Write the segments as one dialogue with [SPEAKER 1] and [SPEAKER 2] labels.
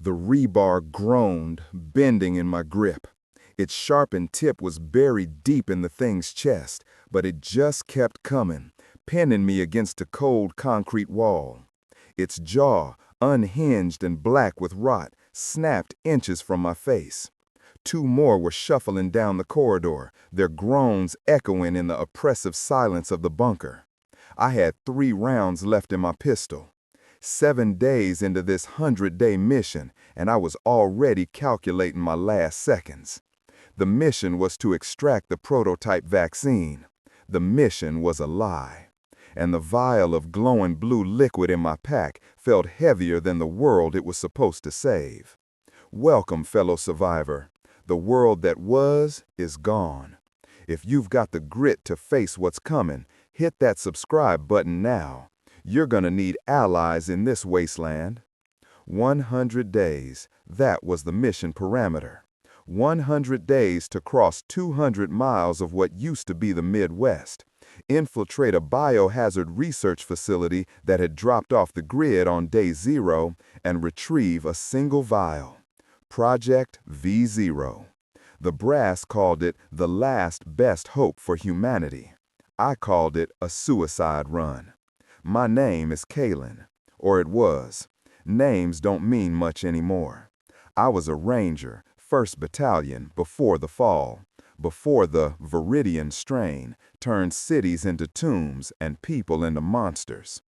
[SPEAKER 1] The rebar groaned, bending in my grip. Its sharpened tip was buried deep in the thing's chest, but it just kept coming, pinning me against a cold concrete wall. Its jaw, unhinged and black with rot, snapped inches from my face. Two more were shuffling down the corridor, their groans echoing in the oppressive silence of the bunker. I had 3 rounds left in my pistol. 7 days into this 100-day mission, and I was already calculating my last seconds. The mission was to extract the prototype vaccine. The mission was a lie. And the vial of glowing blue liquid in my pack felt heavier than the world it was supposed to save. Welcome, fellow survivor. The world that was is gone. If you've got the grit to face what's coming, hit that subscribe button now. You're gonna need allies in this wasteland. 100 days, that was the mission parameter. 100 days to cross 200 miles of what used to be the Midwest, infiltrate a biohazard research facility that had dropped off the grid on day 0, and retrieve a single vial. Project V0. The brass called it the last best hope for humanity. I called it a suicide run. My name is Kalen, or it was. Names don't mean much anymore. I was a ranger, 1st Battalion, before the fall, before the Viridian strain turned cities into tombs and people into monsters.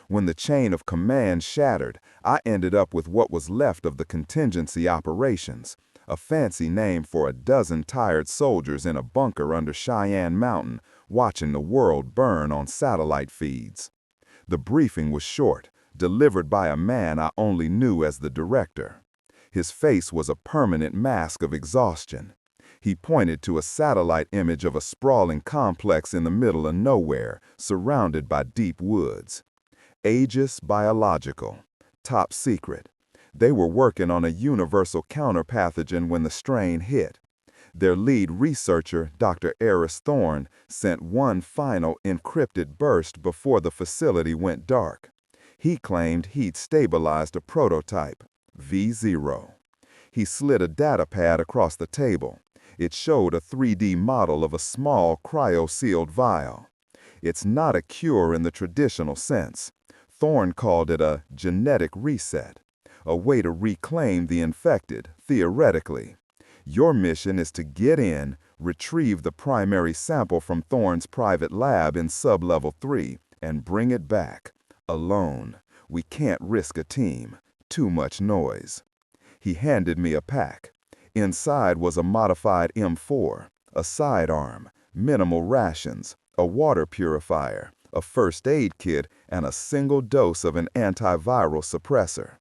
[SPEAKER 1] When the chain of command shattered, I ended up with what was left of the contingency operations, a fancy name for a dozen tired soldiers in a bunker under Cheyenne Mountain, watching the world burn on satellite feeds. The briefing was short, delivered by a man I only knew as the director. His face was a permanent mask of exhaustion. He pointed to a satellite image of a sprawling complex in the middle of nowhere, surrounded by deep woods. Aegis Biological. Top secret. They were working on a universal counterpathogen when the strain hit. Their lead researcher, Dr. Aris Thorne, sent one final encrypted burst before the facility went dark. He claimed he'd stabilized a prototype, V0. He slid a data pad across the table. It showed a 3D model of a small cryo-sealed vial. It's not a cure in the traditional sense. Thorne called it a genetic reset, a way to reclaim the infected, theoretically. Your mission is to get in, retrieve the primary sample from Thorne's private lab in Sub-Level 3, and bring it back. Alone. We can't risk a team. Too much noise. He handed me a pack. Inside was a modified M4, a sidearm, minimal rations, a water purifier, a first aid kit, and a single dose of an antiviral suppressor.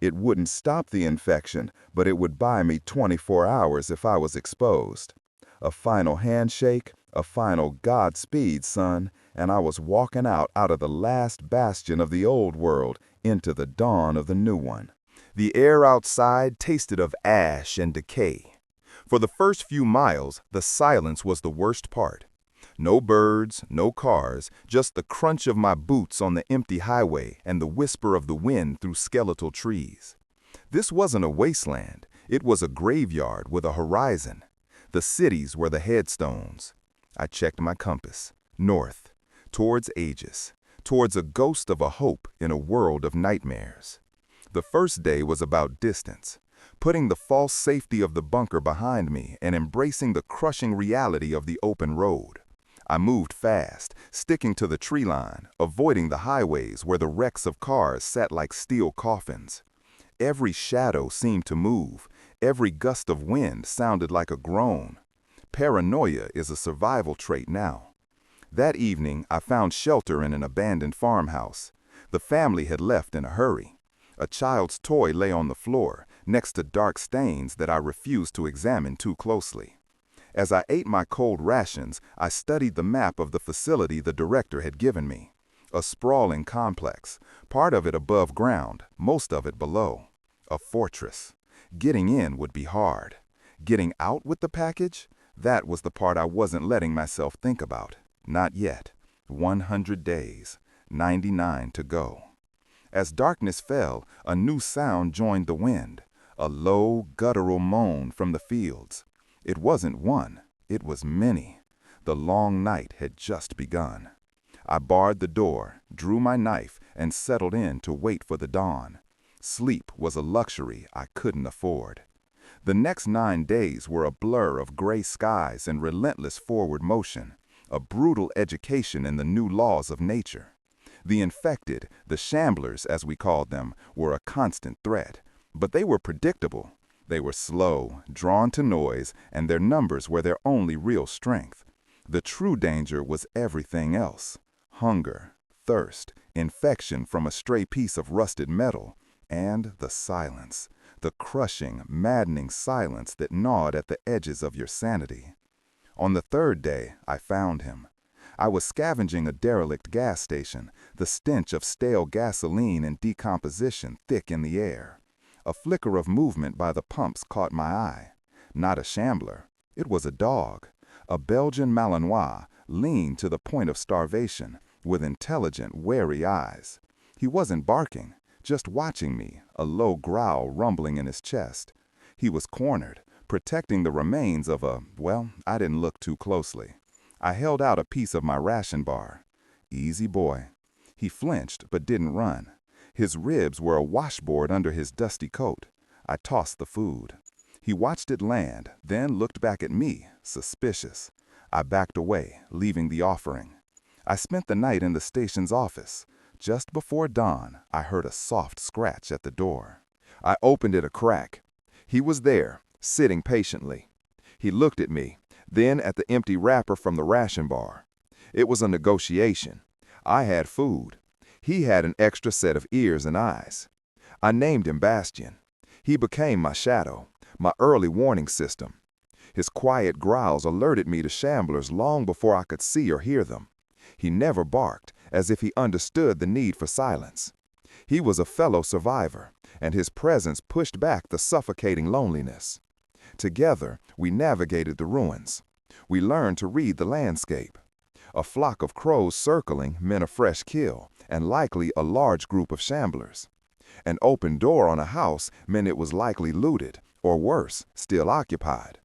[SPEAKER 1] It wouldn't stop the infection, but it would buy me 24 hours if I was exposed. A final handshake, a final Godspeed, son, and I was walking out of the last bastion of the old world into the dawn of the new one. The air outside tasted of ash and decay. For the first few miles, the silence was the worst part. No birds, no cars, just the crunch of my boots on the empty highway and the whisper of the wind through skeletal trees. This wasn't a wasteland. It was a graveyard with a horizon. The cities were the headstones. I checked my compass. North, towards Aegis, towards a ghost of a hope in a world of nightmares. The first day was about distance, putting the false safety of the bunker behind me and embracing the crushing reality of the open road. I moved fast, sticking to the tree line, avoiding the highways where the wrecks of cars sat like steel coffins. Every shadow seemed to move. Every gust of wind sounded like a groan. Paranoia is a survival trait now. That evening, I found shelter in an abandoned farmhouse. The family had left in a hurry. A child's toy lay on the floor, next to dark stains that I refused to examine too closely. As I ate my cold rations, I studied the map of the facility the director had given me. A sprawling complex, part of it above ground, most of it below. A fortress. Getting in would be hard. Getting out with the package? That was the part I wasn't letting myself think about. Not yet. 100 days. 99 to go. As darkness fell, a new sound joined the wind. A low, guttural moan from the fields. It wasn't one, it was many. The long night had just begun. I barred the door, drew my knife, and settled in to wait for the dawn. Sleep was a luxury I couldn't afford. The next 9 days were a blur of gray skies and relentless forward motion, a brutal education in the new laws of nature. The infected, the Shamblers as we called them, were a constant threat, but they were predictable. They were slow, drawn to noise, and their numbers were their only real strength. The true danger was everything else: hunger, thirst, infection from a stray piece of rusted metal, and the silence, the crushing, maddening silence that gnawed at the edges of your sanity. On the 3rd day, I found him. I was scavenging a derelict gas station, the stench of stale gasoline and decomposition thick in the air. A flicker of movement by the pumps caught my eye. Not a Shambler. It was a dog, a Belgian Malinois, lean to the point of starvation, with intelligent, wary eyes. He wasn't barking, just watching me, a low growl rumbling in his chest. He was cornered, protecting the remains of I didn't look too closely. I held out a piece of my ration bar. Easy boy. He flinched, but didn't run. His ribs were a washboard under his dusty coat. I tossed the food. He watched it land, then looked back at me, suspicious. I backed away, leaving the offering. I spent the night in the station's office. Just before dawn, I heard a soft scratch at the door. I opened it a crack. He was there, sitting patiently. He looked at me, then at the empty wrapper from the ration bar. It was a negotiation. I had food. He had an extra set of ears and eyes. I named him Bastion. He became my shadow, my early warning system. His quiet growls alerted me to Shamblers long before I could see or hear them. He never barked, as if he understood the need for silence. He was a fellow survivor, and his presence pushed back the suffocating loneliness. Together, we navigated the ruins. We learned to read the landscape. A flock of crows circling meant a fresh kill, and likely a large group of Shamblers. An open door on a house meant it was likely looted, or worse, still occupied.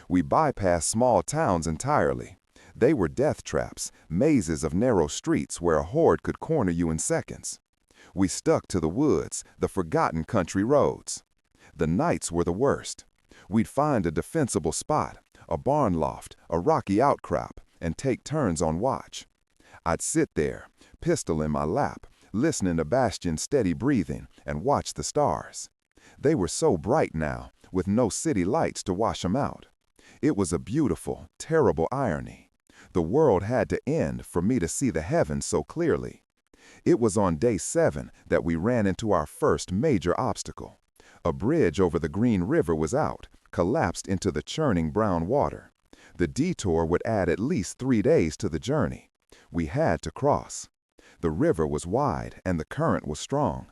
[SPEAKER 1] We bypassed small towns entirely. They were death traps, mazes of narrow streets where a horde could corner you in seconds. We stuck to the woods, the forgotten country roads. The nights were the worst. We'd find a defensible spot, a barn loft, a rocky outcrop, and take turns on watch. I'd sit there, pistol in my lap, listening to Bastion's steady breathing, and watch the stars. They were so bright now, with no city lights to wash them out. It was a beautiful, terrible irony. The world had to end for me to see the heavens so clearly. It was on day 7 that we ran into our first major obstacle. A bridge over the Green River was out, collapsed into the churning brown water. The detour would add at least 3 days to the journey. We had to cross. The river was wide and the current was strong.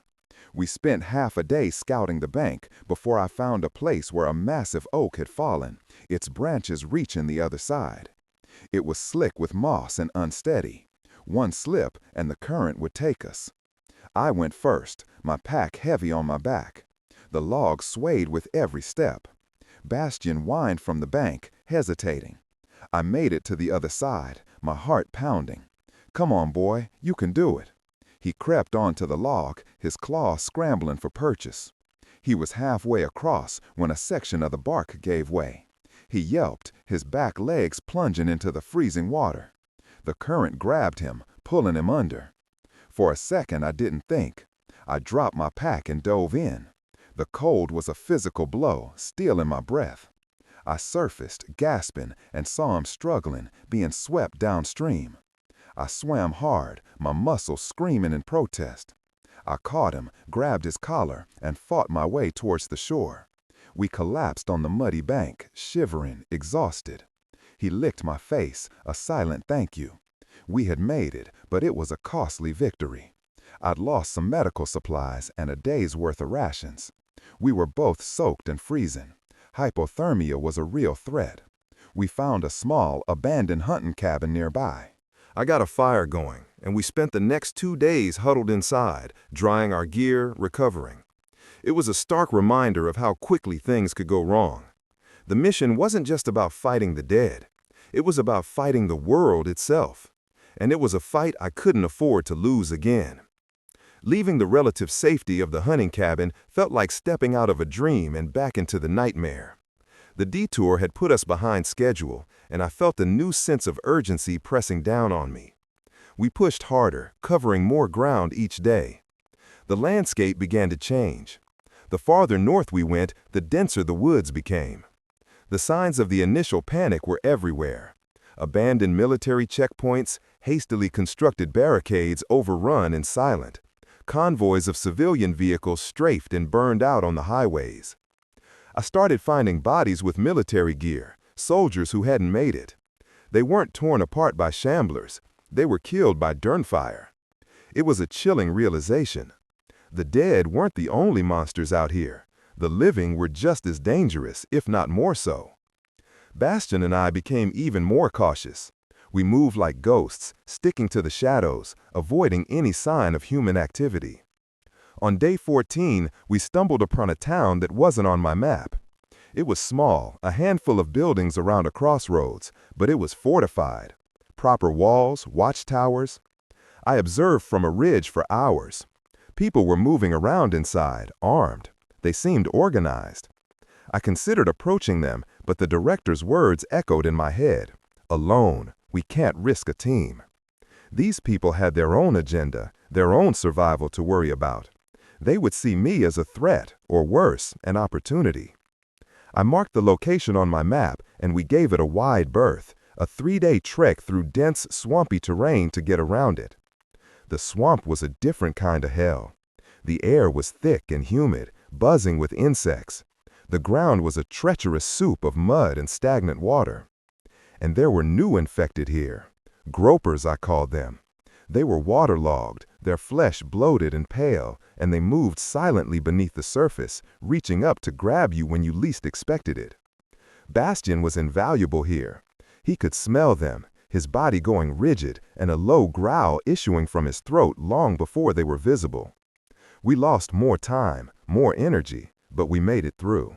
[SPEAKER 1] We spent half a day scouting the bank before I found a place where a massive oak had fallen, its branches reaching the other side. It was slick with moss and unsteady. One slip and the current would take us. I went first, my pack heavy on my back. The log swayed with every step. Bastion whined from the bank, hesitating. I made it to the other side, my heart pounding. "Come on, boy, you can do it." He crept onto the log, his claws scrambling for purchase. He was halfway across when a section of the bark gave way. He yelped, his back legs plunging into the freezing water. The current grabbed him, pulling him under. For a second, I didn't think. I dropped my pack and dove in. The cold was a physical blow, stealing my breath. I surfaced, gasping, and saw him struggling, being swept downstream. I swam hard, my muscles screaming in protest. I caught him, grabbed his collar, and fought my way towards the shore. We collapsed on the muddy bank, shivering, exhausted. He licked my face, a silent thank you. We had made it, but it was a costly victory. I'd lost some medical supplies and a day's worth of rations. We were both soaked and freezing. Hypothermia was a real threat. We found a small, abandoned hunting cabin nearby.
[SPEAKER 2] I got a fire going, and we spent the next 2 days huddled inside, drying our gear, recovering. It was a stark reminder of how quickly things could go wrong. The mission wasn't just about fighting the dead. It was about fighting the world itself. And it was a fight I couldn't afford to lose again. Leaving the relative safety of the hunting cabin felt like stepping out of a dream and back into the nightmare. The detour had put us behind schedule, and I felt a new sense of urgency pressing down on me. We pushed harder, covering more ground each day. The landscape began to change. The farther north we went, the denser the woods became. The signs of the initial panic were everywhere. Abandoned military checkpoints, hastily constructed barricades overrun and silent. Convoys of civilian vehicles strafed and burned out on the highways. I started finding bodies with military gear, soldiers who hadn't made it. They weren't torn apart by Shamblers. They were killed by Durnfire. It was a chilling realization. The dead weren't the only monsters out here. The living were just as dangerous, if not more so. Bastion and I became even more cautious. We moved like ghosts, sticking to the shadows, avoiding any sign of human activity. On day 14, we stumbled upon a town that wasn't on my map. It was small, a handful of buildings around a crossroads, but it was fortified. Proper walls, watchtowers. I observed from a ridge for hours. People were moving around inside, armed. They seemed organized. I considered approaching them, but the director's words echoed in my head. Alone, we can't risk a team. These people had their own agenda, their own survival to worry about. They would see me as a threat, or worse, an opportunity. I marked the location on my map, and we gave it a wide berth, a 3-day trek through dense, swampy terrain to get around it. The swamp was a different kind of hell. The air was thick and humid, buzzing with insects. The ground was a treacherous soup of mud and stagnant water. And there were new infected here. Gropers, I called them. They were waterlogged, their flesh bloated and pale, and they moved silently beneath the surface, reaching up to grab you when you least expected it. Bastion was invaluable here. He could smell them, his body going rigid and a low growl issuing from his throat long before they were visible. We lost more time, more energy, but we made it through.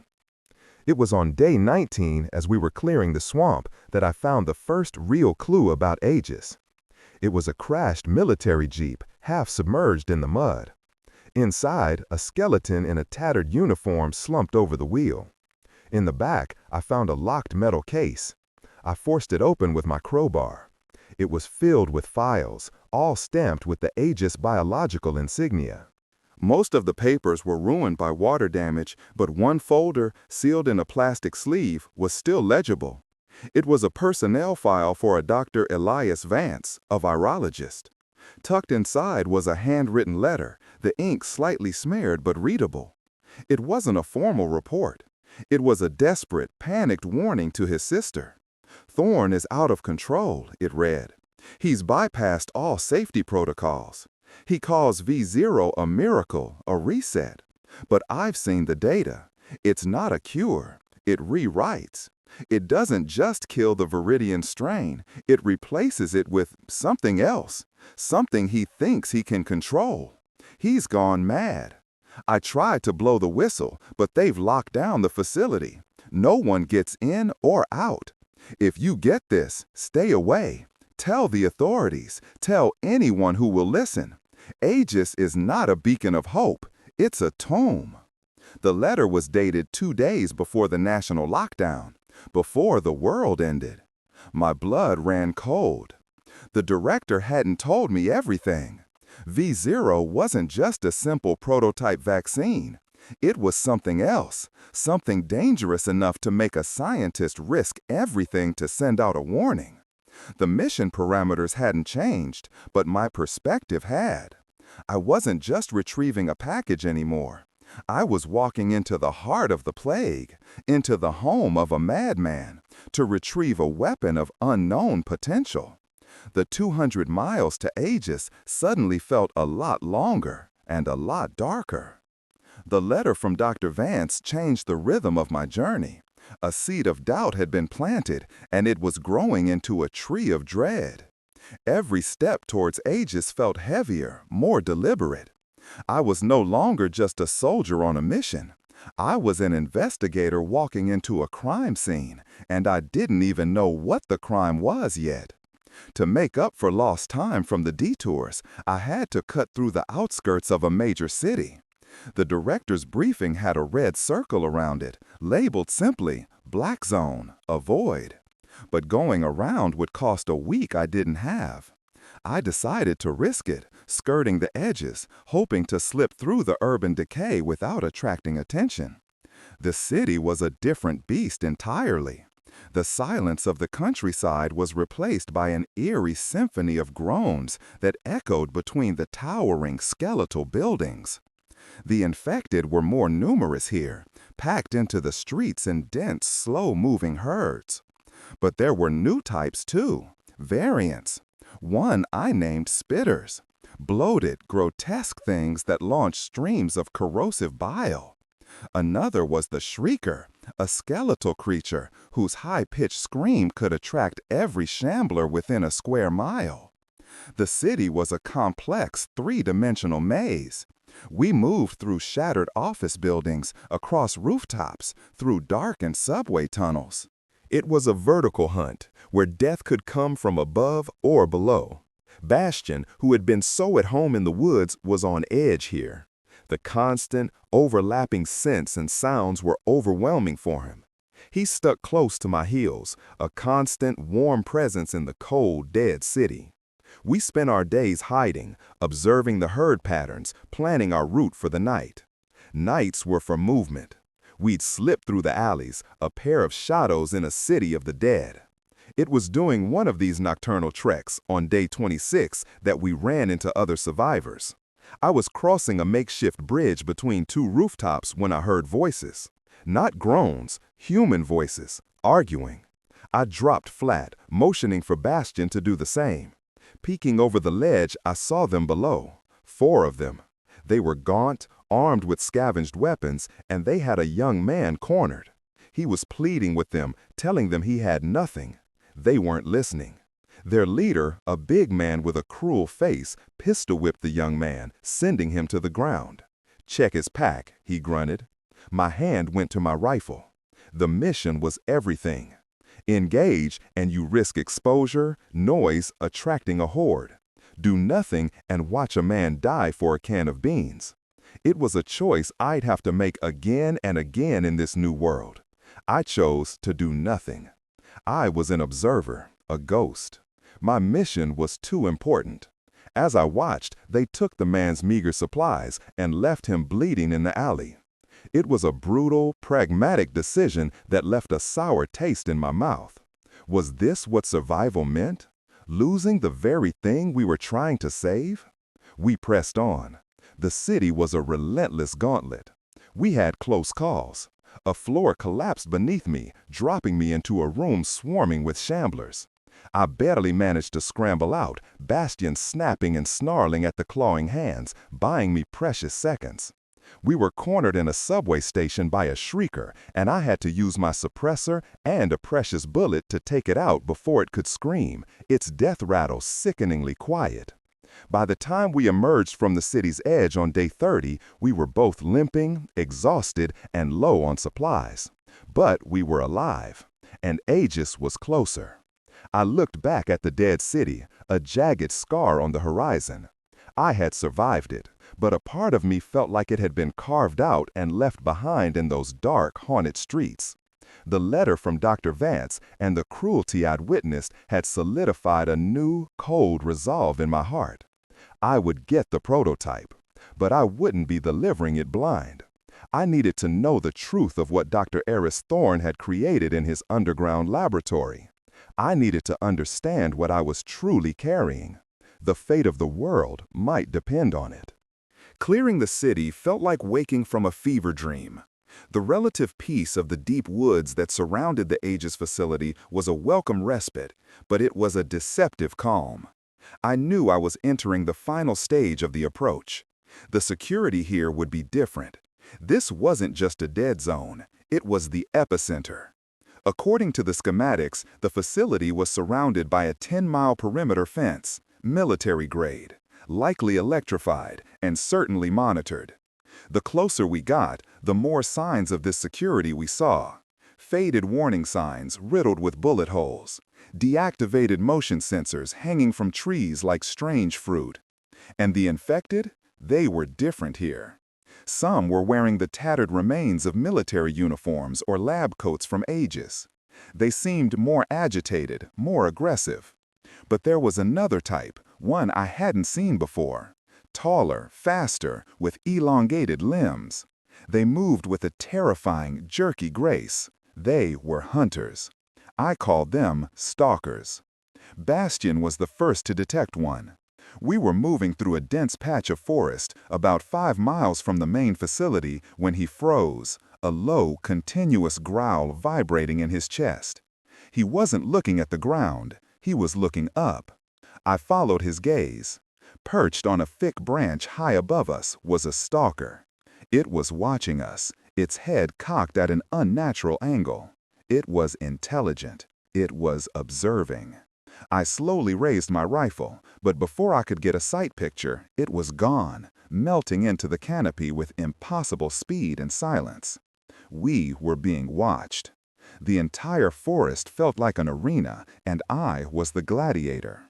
[SPEAKER 2] It was on day 19, as we were clearing the swamp, that I found the first real clue about Aegis. It was a crashed military jeep, half submerged in the mud. Inside, a skeleton in a tattered uniform slumped over the wheel. In the back, I found a locked metal case. I forced it open with my crowbar. It was filled with files, all stamped with the Aegis biological insignia. Most of the papers were ruined by water damage, but one folder, sealed in a plastic sleeve, was still legible. It was a personnel file for a Dr. Elias Vance, a virologist. Tucked inside was a handwritten letter, the ink slightly smeared but readable. It wasn't a formal report. It was a desperate, panicked warning to his sister. Thorne is out of control, it read. He's bypassed all safety protocols. He calls V0 a miracle, a reset. But I've seen the data. It's not a cure. It rewrites. It doesn't just kill the Viridian strain. It replaces it with something else, something he thinks he can control. He's gone mad. I tried to blow the whistle, but they've locked down the facility. No one gets in or out. If you get this, stay away. Tell the authorities. Tell anyone who will listen. Aegis is not a beacon of hope. It's a tomb. The letter was dated 2 days before the national lockdown, before the world ended. My blood ran cold. The director hadn't told me everything. V0 wasn't just a simple prototype vaccine. It was something else, something dangerous enough to make a scientist risk everything to send out a warning. The mission parameters hadn't changed, but my perspective had. I wasn't just retrieving a package anymore. I was walking into the heart of the plague, into the home of a madman, to retrieve a weapon of unknown potential. The 200 miles to Aegis suddenly felt a lot longer and a lot darker. The letter from Dr. Vance changed the rhythm of my journey. A seed of doubt had been planted, and it was growing into a tree of dread. Every step towards Aegis felt heavier, more deliberate.
[SPEAKER 1] I was no longer just a soldier on a mission. I was an investigator walking into a crime scene, and I didn't even know what the crime was yet. To make up for lost time from the detours, I had to cut through the outskirts of a major city. The director's briefing had a red circle around it, labeled simply, Black Zone, Avoid. But going around would cost a week I didn't have. I decided to risk it, skirting the edges, hoping to slip through the urban decay without attracting attention. The city was a different beast entirely. The silence of the countryside was replaced by an eerie symphony of groans that echoed between the towering skeletal buildings. The infected were more numerous here, packed into the streets in dense, slow-moving herds. But there were new types too, variants. One I named spitters, bloated, grotesque things that launched streams of corrosive bile. Another was the shrieker, a skeletal creature whose high-pitched scream could attract every shambler within a square mile. The city was a complex, three-dimensional maze. We moved through shattered office buildings, across rooftops, through darkened subway tunnels. It was a vertical hunt, where death could come from above or below. Bastion, who had been so at home in the woods, was on edge here. The constant, overlapping scents and sounds were overwhelming for him. He stuck close to my heels, a constant, warm presence in the cold, dead city. We spent our days hiding, observing the herd patterns, planning our route for the night. Nights were for movement. We'd slip through the alleys, a pair of shadows in a city of the dead. It was doing one of these nocturnal treks, on day 26, that we ran into other survivors. I was crossing a makeshift bridge between two rooftops when I heard voices. Not groans, human voices, arguing. I dropped flat, motioning for Bastion to do the same. Peeking over the ledge, I saw them below. 4 of them. They were gaunt, armed with scavenged weapons, and they had a young man cornered. He was pleading with them, telling them he had nothing. They weren't listening. Their leader, a big man with a cruel face, pistol-whipped the young man, sending him to the ground. "Check his pack," he grunted. My hand went to my rifle. The mission was everything. Engage, and you risk exposure, noise, attracting a horde. Do nothing and watch a man die for a can of beans. It was a choice I'd have to make again and again in this new world. I chose to do nothing. I was an observer, a ghost. My mission was too important. As I watched, they took the man's meager supplies and left him bleeding in the alley. It was a brutal, pragmatic decision that left a sour taste in my mouth. Was this what survival meant? Losing the very thing we were trying to save? We pressed on. The city was a relentless gauntlet. We had close calls. A floor collapsed beneath me, dropping me into a room swarming with shamblers. I barely managed to scramble out, Bastion snapping and snarling at the clawing hands, buying me precious seconds. We were cornered in a subway station by a shrieker, and I had to use my suppressor and a precious bullet to take it out before it could scream, its death rattle sickeningly quiet. By the time we emerged from the city's edge on day 30, we were both limping, exhausted, and low on supplies. But we were alive, and Aegis was closer. I looked back at the dead city, a jagged scar on the horizon. I had survived it, but a part of me felt like it had been carved out and left behind in those dark, haunted streets. The letter from Dr. Vance and the cruelty I'd witnessed had solidified a new, cold resolve in my heart. I would get the prototype, but I wouldn't be delivering it blind. I needed to know the truth of what Dr. Aris Thorne had created in his underground laboratory. I needed to understand what I was truly carrying. The fate of the world might depend on it. Clearing the city felt like waking from a fever dream. The relative peace of the deep woods that surrounded the Aegis facility was a welcome respite, but it was a deceptive calm. I knew I was entering the final stage of the approach. The security here would be different. This wasn't just a dead zone, it was the epicenter. According to the schematics, the facility was surrounded by a 10-mile perimeter fence, military grade. likely electrified, and certainly monitored. The closer we got, the more signs of this security we saw. Faded warning signs riddled with bullet holes. Deactivated motion sensors hanging from trees like strange fruit. And the infected? They were different here. Some were wearing the tattered remains of military uniforms or lab coats from Aegis. They seemed more agitated, more aggressive. But there was another type, one I hadn't seen before. Taller, faster, with elongated limbs. They moved with a terrifying, jerky grace. They were hunters. I called them stalkers. Bastion was the first to detect one. We were moving through a dense patch of forest about 5 miles from the main facility when he froze, a low, continuous growl vibrating in his chest. He wasn't looking at the ground. He was looking up. I followed his gaze. Perched on a thick branch high above us was a stalker. It was watching us, its head cocked at an unnatural angle. It was intelligent. It was observing. I slowly raised my rifle, but before I could get a sight picture, it was gone, melting into the canopy with impossible speed and silence. We were being watched. The entire forest felt like an arena, and I was the gladiator.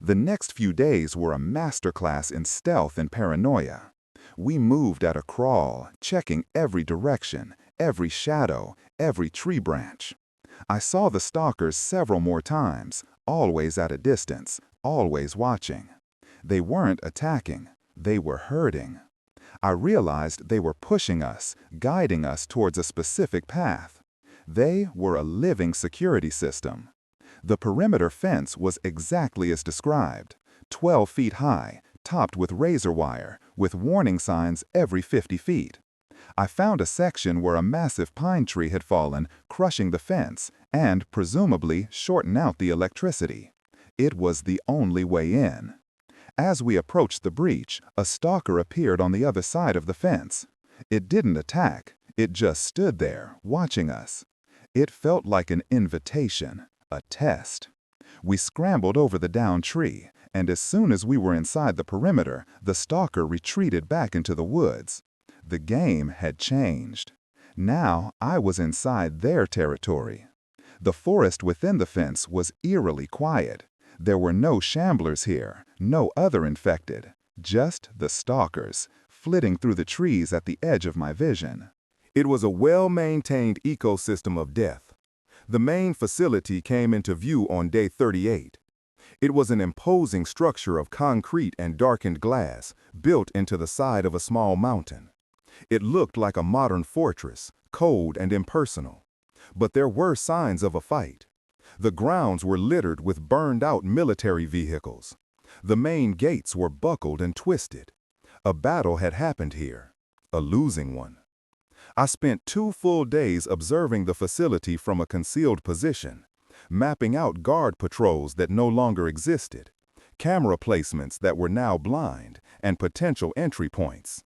[SPEAKER 1] The next few days were a masterclass in stealth and paranoia. We moved at a crawl, checking every direction, every shadow, every tree branch. I saw the stalkers several more times, always at a distance, always watching. They weren't attacking, they were herding. I realized they were pushing us, guiding us towards a specific path. They were a living security system. The perimeter fence was exactly as described, 12 feet high, topped with razor wire, with warning signs every 50 feet. I found a section where a massive pine tree had fallen, crushing the fence and, presumably, shorting out the electricity. It was the only way in. As we approached the breach, a stalker appeared on the other side of the fence. It didn't attack, it just stood there, watching us. It felt like an invitation, a test. We scrambled over the downed tree, and as soon as we were inside the perimeter, the stalker retreated back into the woods. The game had changed. Now I was inside their territory. The forest within the fence was eerily quiet. There were no Shamblers here, no other infected, just the stalkers, flitting through the trees at the edge of my vision. It was a well-maintained ecosystem of death. The main facility came into view on day 38. It was an imposing structure of concrete and darkened glass, built into the side of a small mountain. It looked like a modern fortress, cold and impersonal. But there were signs of a fight. The grounds were littered with burned-out military vehicles. The main gates were buckled and twisted. A battle had happened here, a losing one. I spent 2 full days observing the facility from a concealed position, mapping out guard patrols that no longer existed, camera placements that were now blind, and potential entry points.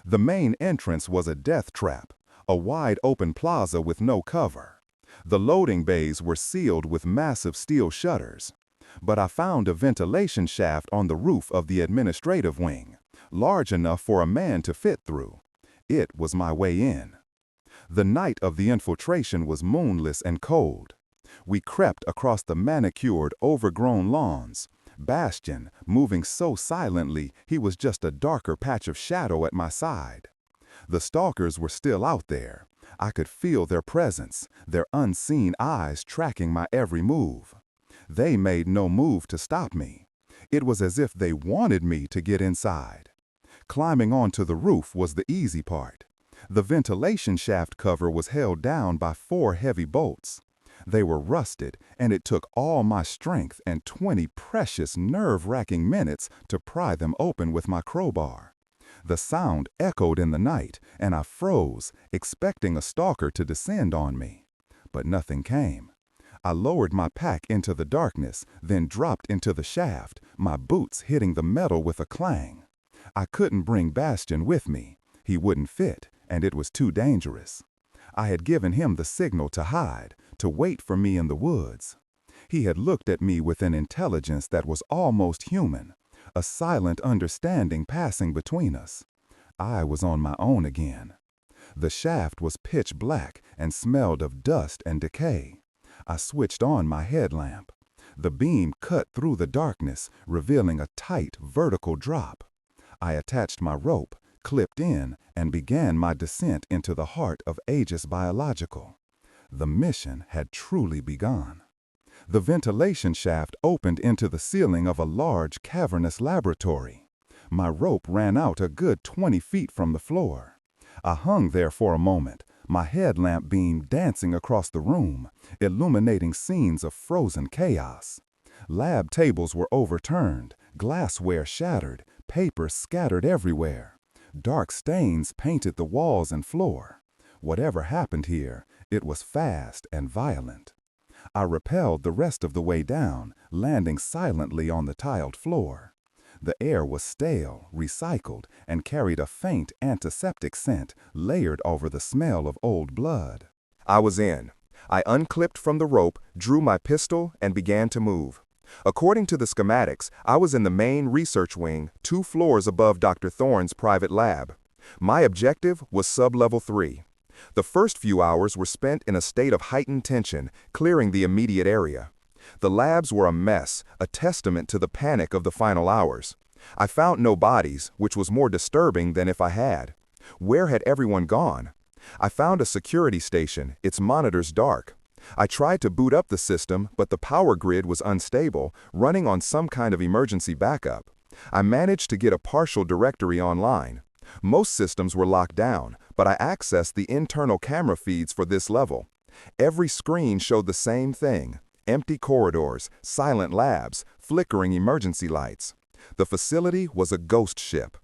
[SPEAKER 1] The main entrance was a death trap, a wide-open plaza with no cover. The loading bays were sealed with massive steel shutters. But I found a ventilation shaft on the roof of the administrative wing, large enough for a man to fit through. It was my way in. The night of the infiltration was moonless and cold. We crept across the manicured, overgrown lawns. Bastion, moving so silently, he was just a darker patch of shadow at my side. The stalkers were still out there. I could feel their presence, their unseen eyes tracking my every move. They made no move to stop me. It was as if they wanted me to get inside. Climbing onto the roof was the easy part. The ventilation shaft cover was held down by 4 heavy bolts. They were rusted, and it took all my strength and 20 precious nerve-wracking minutes to pry them open with my crowbar. The sound echoed in the night, and I froze, expecting a stalker to descend on me. But nothing came. I lowered my pack into the darkness, then dropped into the shaft, my boots hitting the metal with a clang. I couldn't bring Bastion with me. He wouldn't fit, and it was too dangerous. I had given him the signal to hide, to wait for me in the woods. He had looked at me with an intelligence that was almost human, a silent understanding passing between us. I was on my own again. The shaft was pitch black and smelled of dust and decay. I switched on my headlamp. The beam cut through the darkness, revealing a tight, vertical drop. I attached my rope, clipped in, and began my descent into the heart of Aegis Biological. The mission had truly begun. The ventilation shaft opened into the ceiling of a large, cavernous laboratory. My rope ran out a good 20 feet from the floor. I hung there for a moment, my headlamp beam dancing across the room, illuminating scenes of frozen chaos. Lab tables were overturned, glassware shattered, paper scattered everywhere. Dark stains painted the walls and floor. Whatever happened here, it was fast and violent. I rappelled the rest of the way down, landing silently on the tiled floor. The air was stale, recycled, and carried a faint antiseptic scent layered over the smell of old blood.
[SPEAKER 2] I was in. I unclipped from the rope, drew my pistol, and began to move. According to the schematics, I was in the main research wing, 2 floors above Dr. Thorne's private lab. My objective was sub-level 3. The first few hours were spent in a state of heightened tension, clearing the immediate area. The labs were a mess, a testament to the panic of the final hours. I found no bodies, which was more disturbing than if I had. Where had everyone gone? I found a security station, its monitors dark. I tried to boot up the system, but the power grid was unstable, running on some kind of emergency backup. I managed to get a partial directory online. Most systems were locked down, but I accessed the internal camera feeds for this level. Every screen showed the same thing: empty corridors, silent labs, flickering emergency lights. The facility was a ghost ship.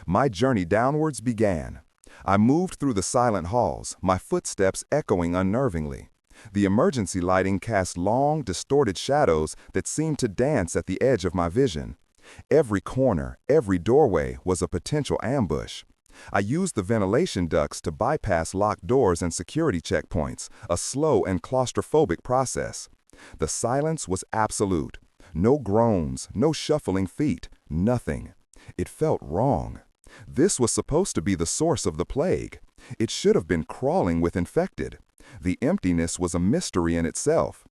[SPEAKER 2] My journey downwards began. I moved through the silent halls, my footsteps echoing unnervingly. The emergency lighting cast long, distorted shadows that seemed to dance at the edge of my vision. Every corner, every doorway was a potential ambush. I used the ventilation ducts to bypass locked doors and security checkpoints, a slow and claustrophobic process. The silence was absolute. No groans, no shuffling feet, nothing. It felt wrong. This was supposed to be the source of the plague. It should have been crawling with infected. The emptiness was a mystery in itself.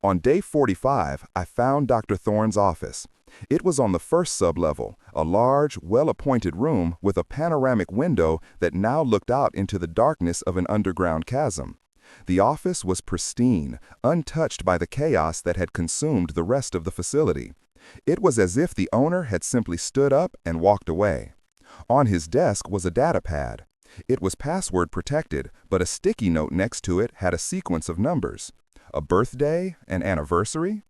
[SPEAKER 2] On day 45, I found Dr. Thorne's office. It was on the first sublevel, a large, well-appointed room with a panoramic window that now looked out into the darkness of an underground chasm. The office was pristine, untouched by the chaos that had consumed the rest of the facility. It was as if the owner had simply stood up and walked away. On his desk was a data pad. It was password protected, but a sticky note next to it had a sequence of numbers. A birthday? An anniversary?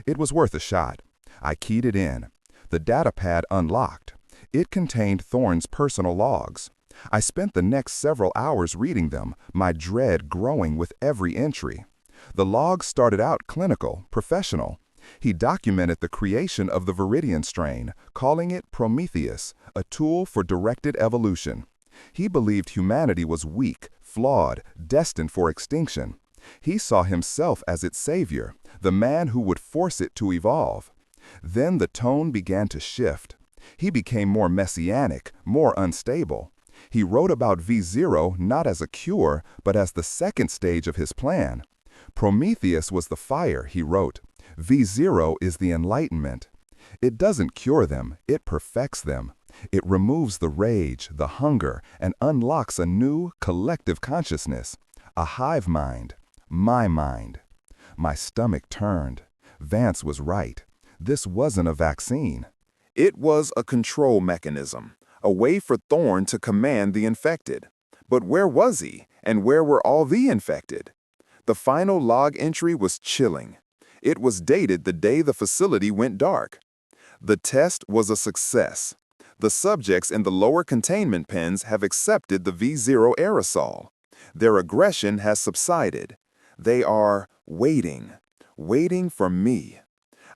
[SPEAKER 2] It was worth a shot. I keyed it in. The data pad unlocked. It contained Thorne's personal logs. I spent the next several hours reading them, my dread growing with every entry. The logs started out clinical, professional. He documented the creation of the Viridian strain, calling it Prometheus, a tool for directed evolution. He believed humanity was weak, flawed, destined for extinction. He saw himself as its savior, the man who would force it to evolve. Then the tone began to shift. He became more messianic, more unstable. He wrote about V0 not as a cure, but as the second stage of his plan. Prometheus was the fire, he wrote. V0 is the enlightenment. It doesn't cure them, it perfects them. It removes the rage, the hunger, and unlocks a new, collective consciousness. A hive mind. My mind. My stomach turned. Vance was right. This wasn't a vaccine. It was a control mechanism, a way for Thorne to command the infected. But where was he, and where were all the infected? The final log entry was chilling. It was dated the day the facility went dark. The test was a success. The subjects in the lower containment pens have accepted the V0 aerosol. Their aggression has subsided. They are waiting for me.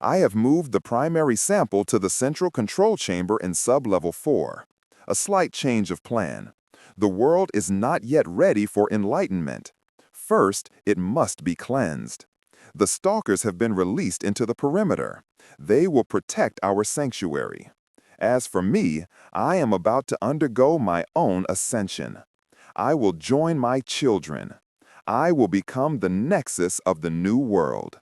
[SPEAKER 2] I have moved the primary sample to the central control chamber in sub-level 4. A slight change of plan. The world is not yet ready for enlightenment. First, it must be cleansed. The stalkers have been released into the perimeter. They will protect our sanctuary.
[SPEAKER 1] As for me, I am about to undergo my own ascension. I will join my children. I will become the nexus of the new world.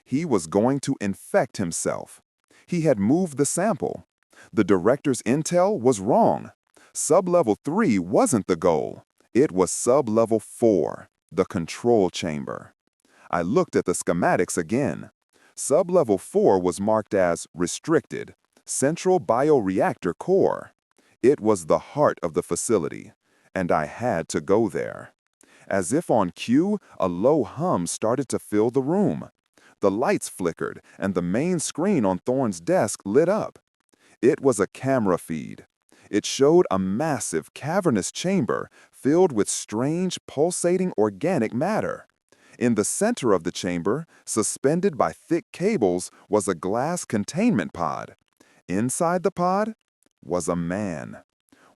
[SPEAKER 1] He was going to infect himself. He had moved the sample. The director's intel was wrong. Sublevel 3 wasn't the goal. It was sublevel 4, the control chamber. I looked at the schematics again. Sublevel 4 was marked as restricted, central bioreactor core. It was the heart of the facility, and I had to go there. As if on cue, a low hum started to fill the room. The lights flickered, and the main screen on Thorne's desk lit up. It was a camera feed. It showed a massive, cavernous chamber filled with strange, pulsating organic matter. In the center of the chamber, suspended by thick cables, was a glass containment pod. Inside the pod was a man.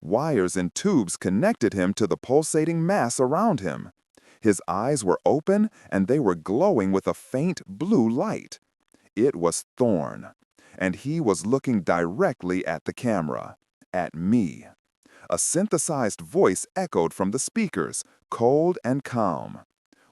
[SPEAKER 1] Wires and tubes connected him to the pulsating mass around him. His eyes were open, and they were glowing with a faint blue light. It was Thorne, and he was looking directly at the camera, at me. A synthesized voice echoed from the speakers, cold and calm.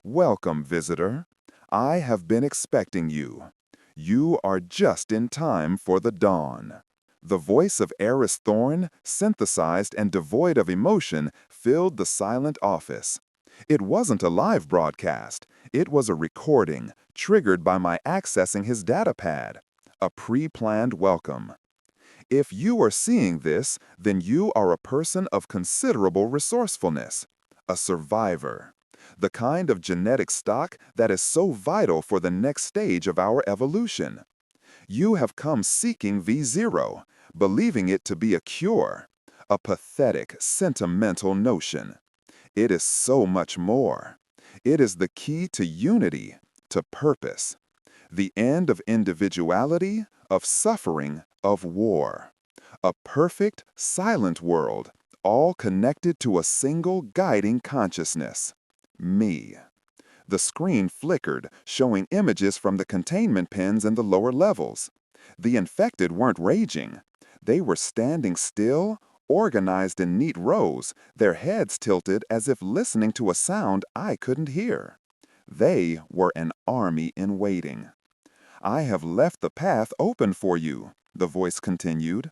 [SPEAKER 1] "Welcome, visitor. I have been expecting you. You are just in time for the dawn." The voice of Aris Thorne, synthesized and devoid of emotion, filled the silent office. It wasn't a live broadcast. It was a recording, triggered by my accessing his datapad. A pre-planned welcome. If you are seeing this, then you are a person of considerable resourcefulness. A survivor. The kind of genetic stock that is so vital for the next stage of our evolution. You have come seeking V0, believing it to be a cure. A pathetic, sentimental notion. It is so much more. It is the key to unity, to purpose. The end of individuality, of suffering, of war. A perfect, silent world, all connected to a single guiding consciousness. Me. The screen flickered, showing images from the containment pens in the lower levels. The infected weren't raging. They were standing still, organized in neat rows, their heads tilted as if listening to a sound I couldn't hear. They were an army in waiting. "I have left the path open for you," the voice continued.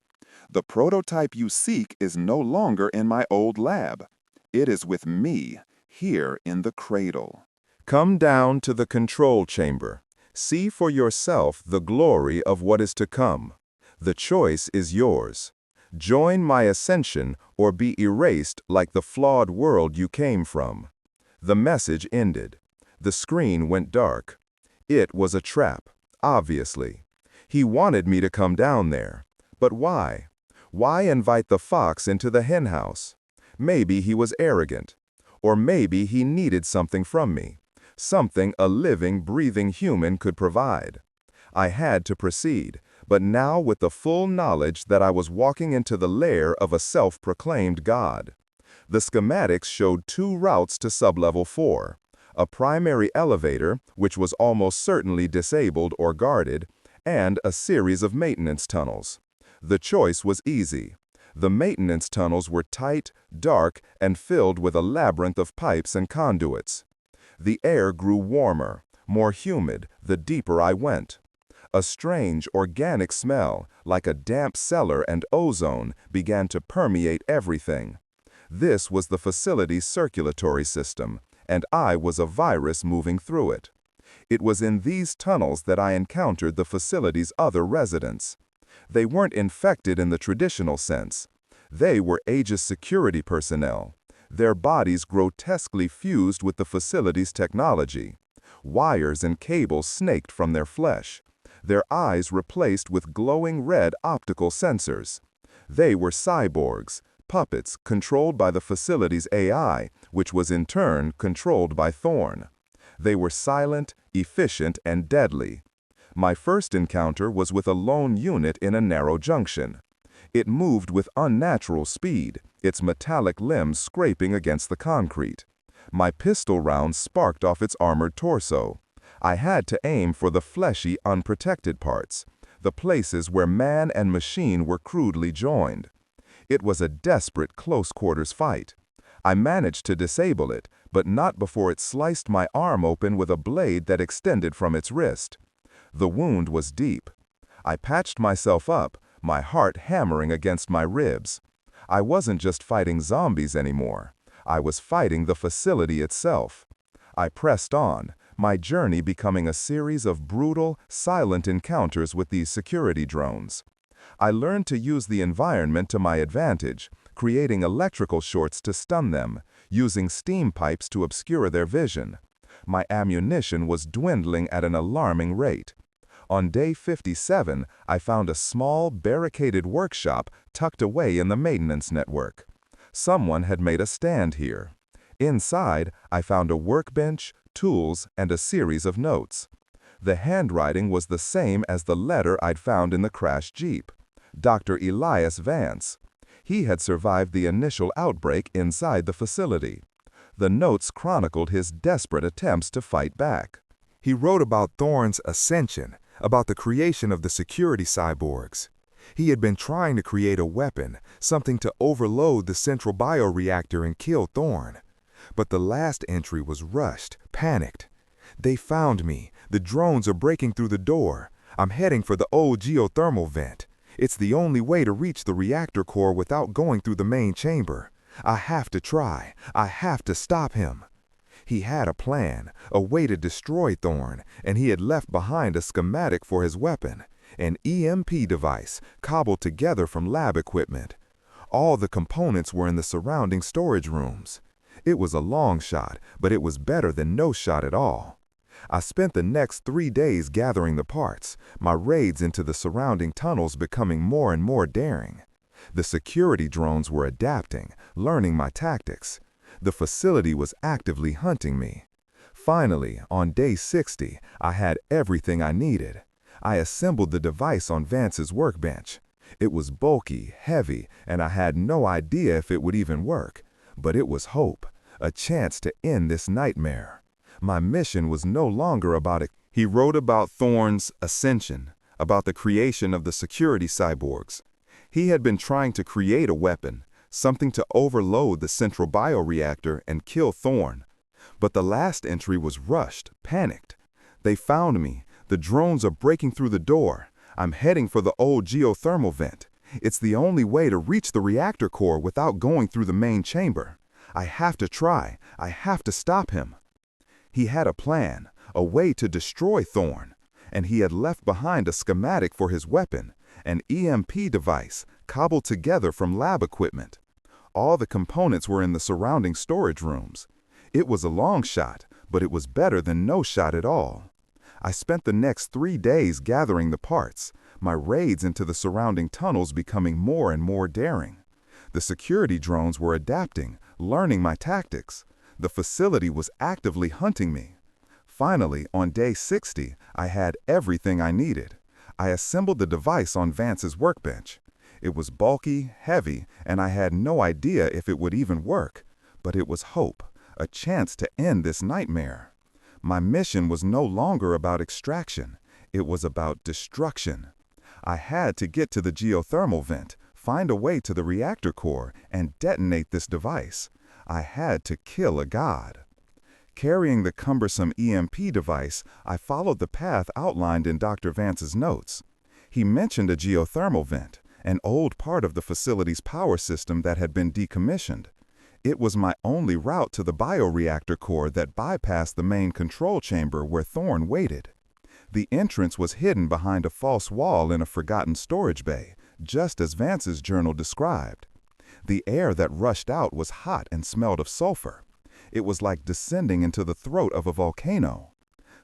[SPEAKER 1] "The prototype you seek is no longer in my old lab. It is with me, here in the cradle. Come down to the control chamber. See for yourself the glory of what is to come. The choice is yours. Join my ascension or be erased like the flawed world you came from." The message ended. The screen went dark. It was a trap, obviously. He wanted me to come down there. But why? Why invite the fox into the henhouse? Maybe he was arrogant. Or maybe he needed something from me. Something a living, breathing human could provide. I had to proceed, but now with the full knowledge that I was walking into the lair of a self-proclaimed god. The schematics showed 2 routes to sublevel 4. A primary elevator, which was almost certainly disabled or guarded, and a series of maintenance tunnels. The choice was easy. The maintenance tunnels were tight, dark, and filled with a labyrinth of pipes and conduits. The air grew warmer, more humid, the deeper I went. A strange, organic smell, like a damp cellar and ozone, began to permeate everything. This was the facility's circulatory system, and I was a virus moving through it. It was in these tunnels that I encountered the facility's other residents. They weren't infected in the traditional sense. They were Aegis security personnel, their bodies grotesquely fused with the facility's technology. Wires and cables snaked from their flesh, their eyes replaced with glowing red optical sensors. They were cyborgs, puppets controlled by the facility's AI, which was in turn controlled by Thorne. They were silent, efficient, and deadly. My first encounter was with a lone unit in a narrow junction. It moved with unnatural speed, its metallic limbs scraping against the concrete. My pistol round sparked off its armored torso. I had to aim for the fleshy, unprotected parts. the places where man and machine were crudely joined. It was a desperate close-quarters fight. I managed to disable it, but not before it sliced my arm open with a blade that extended from its wrist. The wound was deep. I patched myself up, my heart hammering against my ribs. I wasn't just fighting zombies anymore. I was fighting the facility itself. I pressed on, my journey becoming a series of brutal, silent encounters with these security drones. I learned to use the environment to my advantage, creating electrical shorts to stun them, using steam pipes to obscure their vision. My ammunition was dwindling at an alarming rate. On day 57, I found a small, barricaded workshop tucked away in the maintenance network. Someone had made a stand here. Inside, I found a workbench, tools, and a series of notes. The handwriting was the same as the letter I'd found in the crashed Jeep. Dr. Elias Vance. He had survived the initial outbreak inside the facility. The notes chronicled his desperate attempts to fight back.
[SPEAKER 2] He wrote about Thorne's ascension, about the creation of the security cyborgs. He had been trying to create a weapon, something to overload the central bioreactor and kill Thorne. But the last entry was rushed, panicked. They found me. The drones are breaking through the door. I'm heading for the old geothermal vent. It's the only way to reach the reactor core without going through the main chamber. I have to try. I have to stop him. He had a plan, a way to destroy Thorne, and he had left behind a schematic for his weapon, an EMP device cobbled together from lab equipment. All the components were in the surrounding storage rooms. It was a long shot, but it was better than no shot at all. I spent the next 3 days gathering the parts, my raids into the surrounding tunnels becoming more and more daring. The security drones were adapting, learning my tactics. The facility was actively hunting me. Finally, on day 60, I had everything I needed. I assembled the device on Vance's workbench. It was bulky, heavy, and I had no idea if it would even work. But it was hope, a chance to end this nightmare. My mission was no longer about it. He wrote about Thorne's ascension, about the creation of the security cyborgs. He had been trying to create a weapon, something to overload the central bioreactor and kill Thorne. But the last entry was rushed, panicked. They found me. The drones are breaking through the door. I'm heading for the old geothermal vent. It's the only way to reach the reactor core without going through the main chamber. I have to try. I have to stop him. He had a plan, a way to destroy Thorne, and he had left behind a schematic for his weapon, an EMP device cobbled together from lab equipment. All the components were in the surrounding storage rooms. It was a long shot, but it was better than no shot at all. I spent the next 3 days gathering the parts, my raids into the surrounding tunnels becoming more and more daring. The security drones were adapting, learning my tactics. The facility was actively hunting me. Finally, on day 60, I had everything I needed. I assembled the device on Vance's workbench. It was bulky, heavy, and I had no idea if it would even work. But it was hope, a chance to end this nightmare. My mission was no longer about extraction. It was about destruction. I had to get to the geothermal vent, find a way to the reactor core, and detonate this device. I had to kill a god. Carrying the cumbersome EMP device, I followed the path outlined in Dr. Vance's notes. He mentioned a geothermal vent, an old part of the facility's power system that had been decommissioned. It was my only route to the bioreactor core that bypassed the main control chamber where Thorne waited. The entrance was hidden behind a false wall in a forgotten storage bay, just as Vance's journal described. The air that rushed out was hot and smelled of sulfur. It was like descending into the throat of a volcano.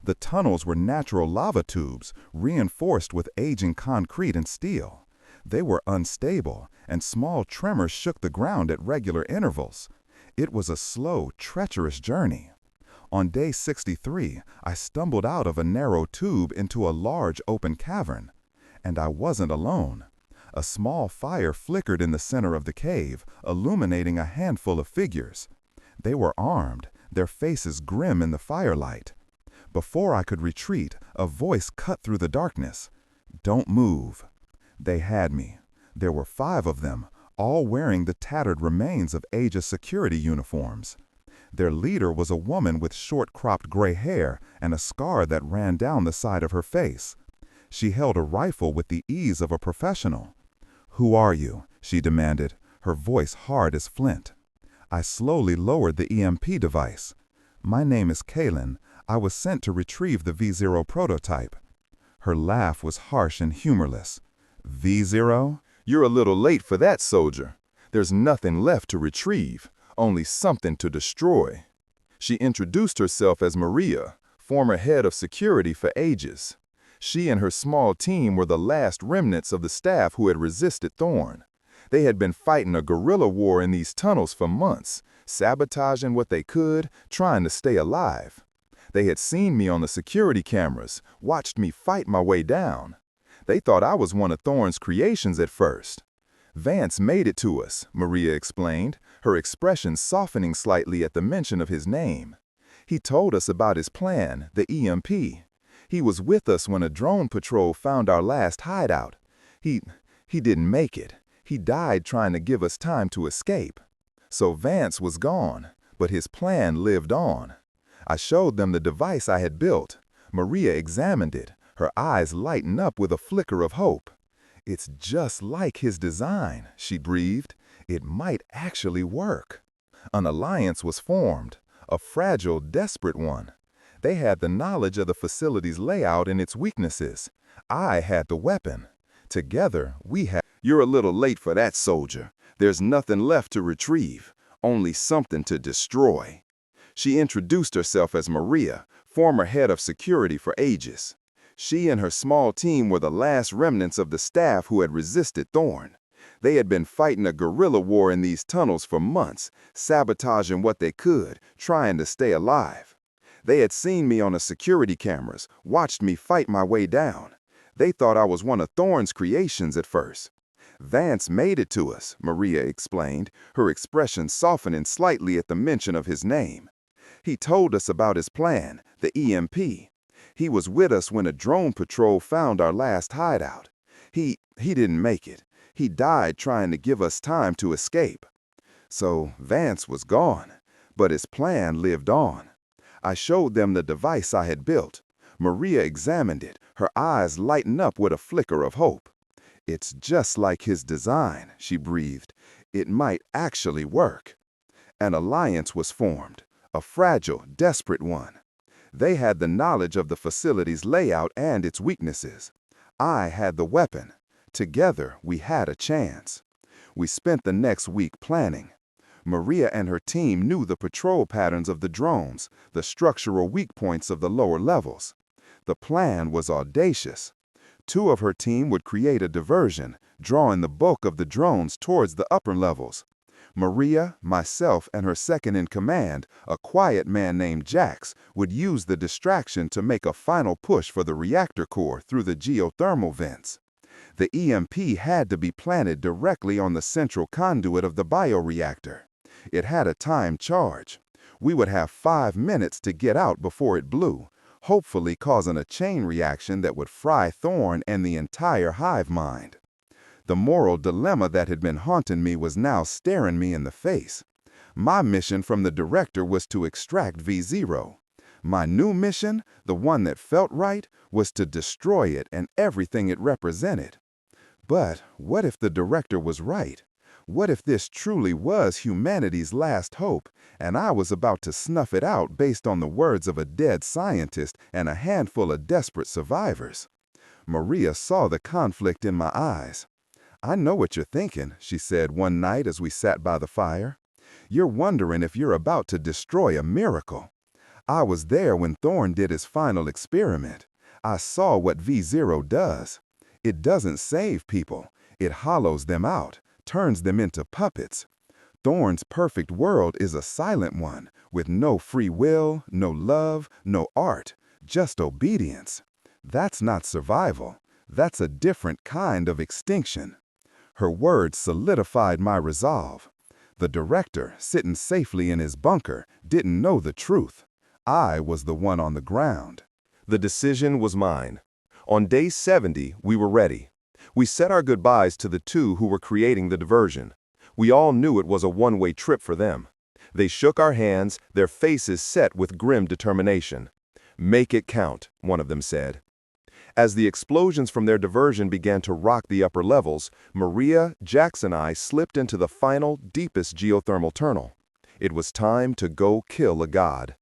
[SPEAKER 2] The tunnels were natural lava tubes, reinforced with aging concrete and steel. They were unstable, and small tremors shook the ground at regular intervals. It was a slow, treacherous journey. On day 63, I stumbled out of a narrow tube into a large open cavern. And I wasn't alone. A small fire flickered in the center of the cave, illuminating a handful of figures. They were armed, their faces grim in the firelight. Before I could retreat, a voice cut through the darkness.
[SPEAKER 1] Don't move. They had me. There were 5 of them, all wearing the tattered remains of Aegis security uniforms. Their leader was a woman with short-cropped gray hair and a scar that ran down the side of her face. She held a rifle with the ease of a professional. "Who are you?" she demanded, her voice hard as flint. I slowly lowered the EMP device. "My name is Kaylin. I was sent to retrieve the V0 prototype." Her laugh was harsh and humorless. "V0? You're a little late for that, soldier. There's nothing left to retrieve, only something to destroy." She introduced herself as Maria, former head of security for Aegis. She and her small team were the last remnants of the staff who had resisted Thorne. They had been fighting a guerrilla war in these tunnels for months, sabotaging what they could, trying to stay alive. They had seen me on the security cameras, watched me fight my way down. They thought I was one of Thorne's creations at first. "Vance made it to us," Maria explained, her expression softening slightly at the mention of his name. "He told us about his plan, the EMP. He was with us when a drone patrol found our last hideout. He didn't make it. He died trying to give us time to escape. So Vance was gone, but his plan lived on." I showed them the device I had built. Maria examined it, her eyes lighting up with a flicker of hope. "It's just like his design," she breathed. "It might actually work." An alliance was formed, a fragile, desperate one. They had the knowledge of the facility's layout and its weaknesses. I had the weapon. Together, we had— "You're a little late for that, soldier. There's nothing left to retrieve, only something to destroy." She introduced herself as Maria, former head of security for Aegis. She and her small team were the last remnants of the staff who had resisted Thorne. They had been fighting a guerrilla war in these tunnels for months, sabotaging what they could, trying to stay alive. They had seen me on the security cameras, watched me fight my way down. They thought I was one of Thorne's creations at first. "Vance made it to us," Maria explained, her expression softening slightly at the mention of his name. "He told us about his plan, the EMP. He was with us when a drone patrol found our last hideout. He didn't make it. He died trying to give us time to escape." So Vance was gone, but his plan lived on. I showed them the device I had built. Maria examined it, her eyes lighting up with a flicker of hope. "It's just like his design," she breathed. "It might actually work." An alliance was formed, a fragile, desperate one. They had the knowledge of the facility's layout and its weaknesses. I had the weapon. Together, we had a chance. We spent the next week planning. Maria and her team knew the patrol patterns of the drones, the structural weak points of the lower levels. The plan was audacious. 2 of her team would create a diversion, drawing the bulk of the drones towards the upper levels. Maria, myself, and her second-in-command, a quiet man named Jax, would use the distraction to make a final push for the reactor core through the geothermal vents. The EMP had to be planted directly on the central conduit of the bioreactor. It had a timed charge. We would have 5 minutes to get out before it blew, hopefully causing a chain reaction that would fry Thorne and the entire hive mind. The moral dilemma that had been haunting me was now staring me in the face. My mission from the director was to extract V0. My new mission, the one that felt right, was to destroy it and everything it represented. But what if the director was right? What if this truly was humanity's last hope, and I was about to snuff it out based on the words of a dead scientist and a handful of desperate survivors? Maria saw the conflict in my eyes. "I know what you're thinking," she said one night as we sat by the fire. "You're wondering if you're about to destroy a miracle. I was there when Thorne did his final experiment. I saw what V0 does. It doesn't save people. It hollows them out, turns them into puppets. Thorne's perfect world is a silent one, with no free will, no love, no art, just obedience. That's not survival. That's a different kind of extinction." Her words solidified my resolve. The director, sitting safely in his bunker, didn't know the truth. I was the one on the ground. The decision was mine.
[SPEAKER 2] On day 70, we were ready. We said our goodbyes to the two who were creating the diversion. We all knew it was a one-way trip for them. They shook our hands, their faces set with grim determination. "Make it count," one of them said. As the explosions from their diversion began to rock the upper levels, Maria, Jax, and I slipped into the final, deepest geothermal tunnel. It was time to go kill a god.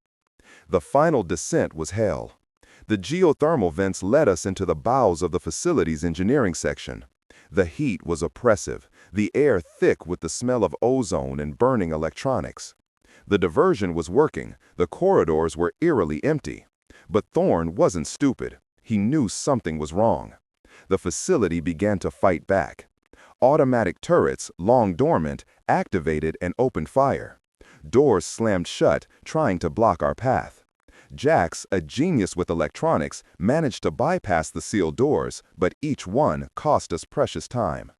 [SPEAKER 2] The final descent was hell. The geothermal vents led us into the bowels of the facility's engineering section. The heat was oppressive, the air thick with the smell of ozone and burning electronics. The diversion was working, the corridors were eerily empty. But Thorne wasn't stupid. He knew something was wrong. The facility began to fight back. Automatic turrets, long dormant, activated and opened fire. Doors slammed shut, trying to block our path. Jax, a genius with electronics, managed to bypass the sealed doors, but each one cost us precious time.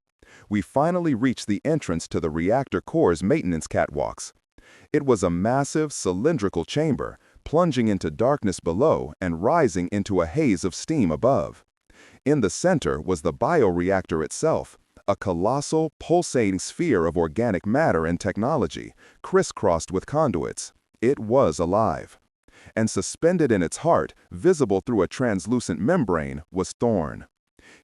[SPEAKER 2] We finally reached the entrance to the reactor core's maintenance catwalks. It was a massive, cylindrical chamber, plunging into darkness below and rising into a haze of steam above. In the center was the bioreactor itself, a colossal, pulsating sphere of organic matter and technology, crisscrossed with conduits. It was alive. And suspended in its heart, visible through a translucent membrane, was Thorne.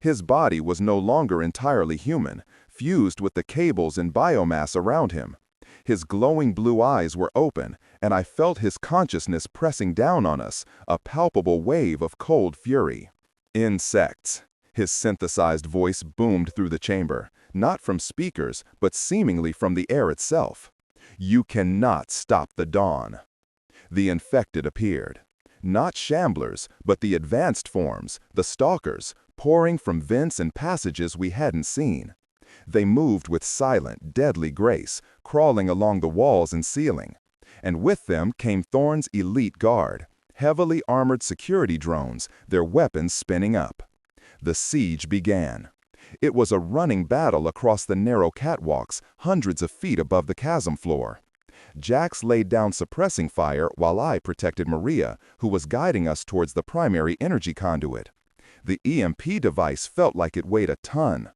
[SPEAKER 2] His body was no longer entirely human, fused with the cables and biomass around him. His glowing blue eyes were open, and I felt his consciousness pressing down on us, a palpable wave of cold fury. "Insects." His synthesized voice boomed through the chamber, not from speakers, but seemingly from the air itself. "You cannot stop the dawn." The infected appeared. Not Shamblers, but the advanced forms, the stalkers, pouring from vents and passages we hadn't seen. They moved with silent, deadly grace, crawling along the walls and ceiling. And with them came Thorne's elite guard, heavily armored security drones, their weapons spinning up. The siege began. It was a running battle across the narrow catwalks, hundreds of feet above the chasm floor. Jax laid down suppressing fire while I protected Maria, who was guiding us towards the primary energy conduit. The EMP device felt like it weighed a ton.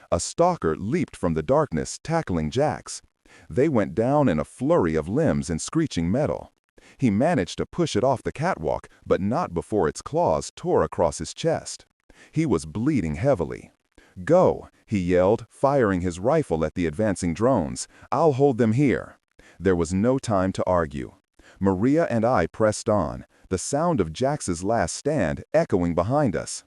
[SPEAKER 2] A stalker leaped from the darkness, tackling Jax. They went down in a flurry of limbs and screeching metal. He managed to push it off the catwalk, but not before its claws tore across his chest. He was bleeding heavily. "Go," he yelled, firing his rifle at the advancing drones. "I'll hold them here." There was no time to argue. Maria and I pressed on, the sound of Jax's last stand echoing behind us.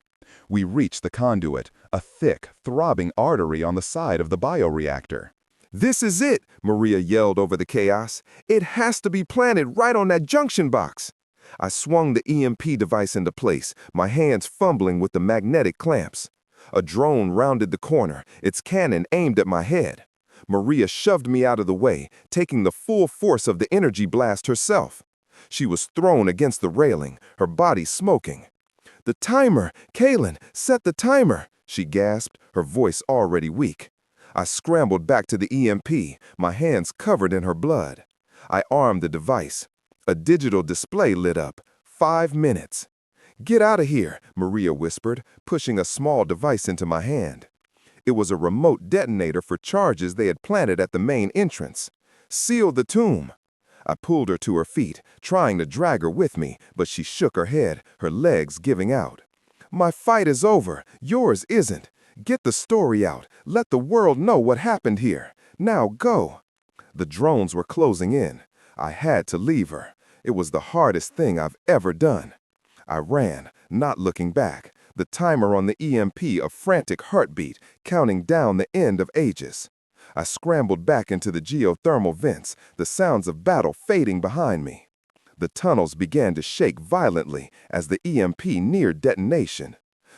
[SPEAKER 2] We reached the conduit, a thick, throbbing artery on the side of the bioreactor.
[SPEAKER 3] "This is it," Maria yelled over the chaos. "It has to be planted right on that junction box." I swung the EMP device into place, my hands fumbling with the magnetic clamps. A drone rounded the corner, its cannon aimed at my head. Maria shoved me out of the way, taking the full force of the energy blast herself. She was thrown against the railing, her body smoking. "The timer! Kaylin, set the timer!" she gasped, her voice already weak. I scrambled back to the EMP, my hands covered in her blood. I armed the device. A digital display lit up. 5 minutes. "Get out of here," Maria whispered, pushing a small device into my hand. It was a remote detonator for charges they had planted at the main entrance. "Seal the tomb." I pulled her to her feet, trying to drag her with me, but she shook her head, her legs giving out. "My fight is over. Yours isn't. Get the story out. Let the world know what happened here. Now go." The drones were closing in. I had to leave her. It was the hardest thing I've ever done. I ran, not looking back, the timer on the EMP a frantic heartbeat, counting down the end of Aegis. I scrambled back into the geothermal vents, the sounds of battle fading behind me. The tunnels began to shake violently as the EMP neared detonation.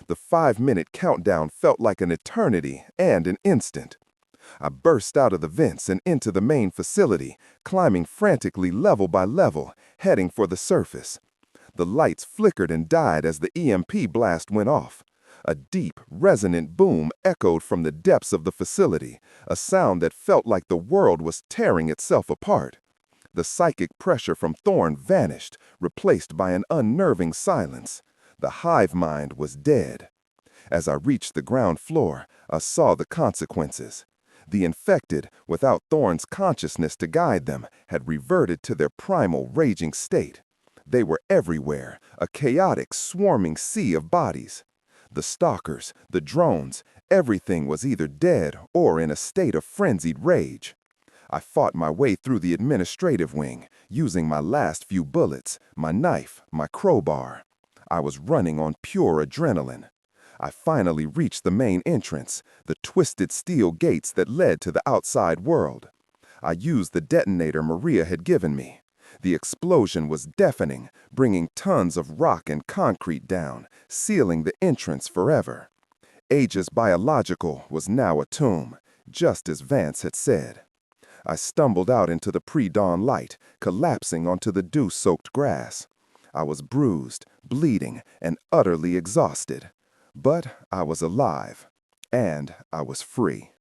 [SPEAKER 3] The 5-minute countdown felt like an eternity and an instant. I burst out of the vents and into the main facility, climbing frantically level by level, heading for the surface. The lights flickered and died as the EMP blast went off. A deep, resonant boom echoed from the depths of the facility, a sound that felt like the world was tearing itself apart. The psychic pressure from Thorne vanished, replaced by an unnerving silence. The hive mind was dead. As I reached the ground floor, I saw the consequences. The infected, without Thorne's consciousness to guide them, had reverted to their primal raging state. They were everywhere, a chaotic, swarming sea of bodies. The stalkers, the drones, everything was either dead or in a state of frenzied rage. I fought my way through the administrative wing, using my last few bullets, my knife, my crowbar. I was running on pure adrenaline. I finally reached the main entrance, the twisted steel gates that led to the outside world. I used the detonator Maria had given me. The explosion was deafening, bringing tons of rock and concrete down, sealing the entrance forever. Aegis Biological was now a tomb, just as Vance had said. I stumbled out into the pre-dawn light, collapsing onto the dew-soaked grass. I was bruised, bleeding, and utterly exhausted. But I was alive, and I was free.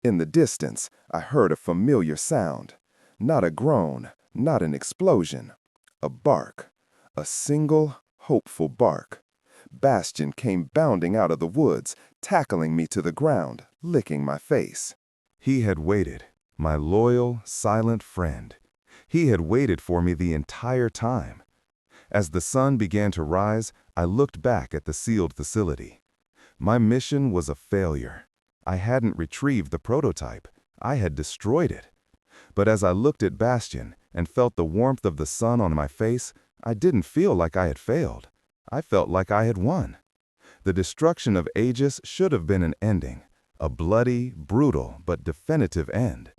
[SPEAKER 3] In the distance, I heard a familiar sound. Not a groan, not an explosion. A bark. A single, hopeful bark. Bastion came bounding out of the woods, tackling me to the ground, licking my face.
[SPEAKER 2] He had waited, my loyal, silent friend. He had waited for me the entire time. As the sun began to rise, I looked back at the sealed facility. My mission was a failure. I hadn't retrieved the prototype. I had destroyed it. But as I looked at Bastion and felt the warmth of the sun on my face, I didn't feel like I had failed. I felt like I had won. The destruction of Aegis should have been an ending, a bloody, brutal, but definitive end.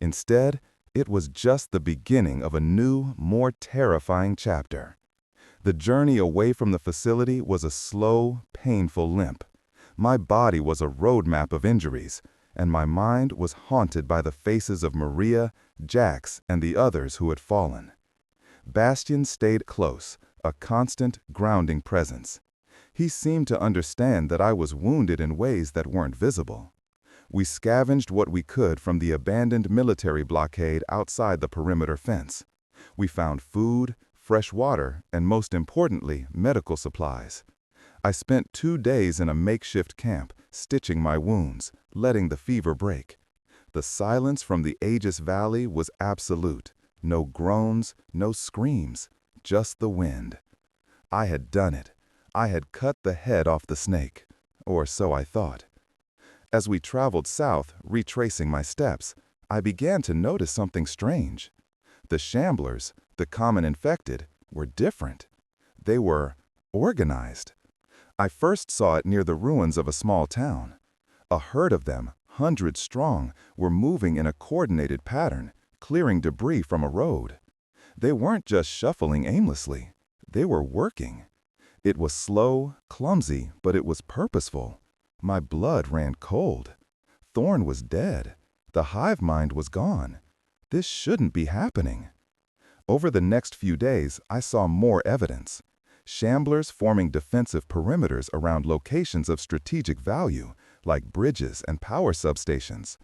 [SPEAKER 2] Instead, it was just the beginning of a new, more terrifying chapter. The journey away from the facility was a slow, painful limp. My body was a roadmap of injuries, and my mind was haunted by the faces of Maria, Jax, and the others who had fallen. Bastion stayed close, a constant, grounding presence. He seemed to understand that I was wounded in ways that weren't visible. We scavenged what we could from the abandoned military blockade outside the perimeter fence. We found food, fresh water, and most importantly, medical supplies. I spent 2 days in a makeshift camp, stitching my wounds, letting the fever break. The silence from the Aegis Valley was absolute. No groans, no screams, just the wind. I had done it. I had cut the head off the snake, or so I thought. As we traveled south, retracing my steps, I began to notice something strange. The Shamblers, the common infected, were different. They were organized. I first saw it near the ruins of a small town. A herd of them, hundreds strong, were moving in a coordinated pattern, clearing debris from a road. They weren't just shuffling aimlessly. They were working. It was slow, clumsy, but it was purposeful. My blood ran cold. Thorne was dead. The hive mind was gone. This shouldn't be happening. Over the next few days, I saw more evidence. Shamblers forming defensive perimeters around locations of strategic value, like bridges and power substations.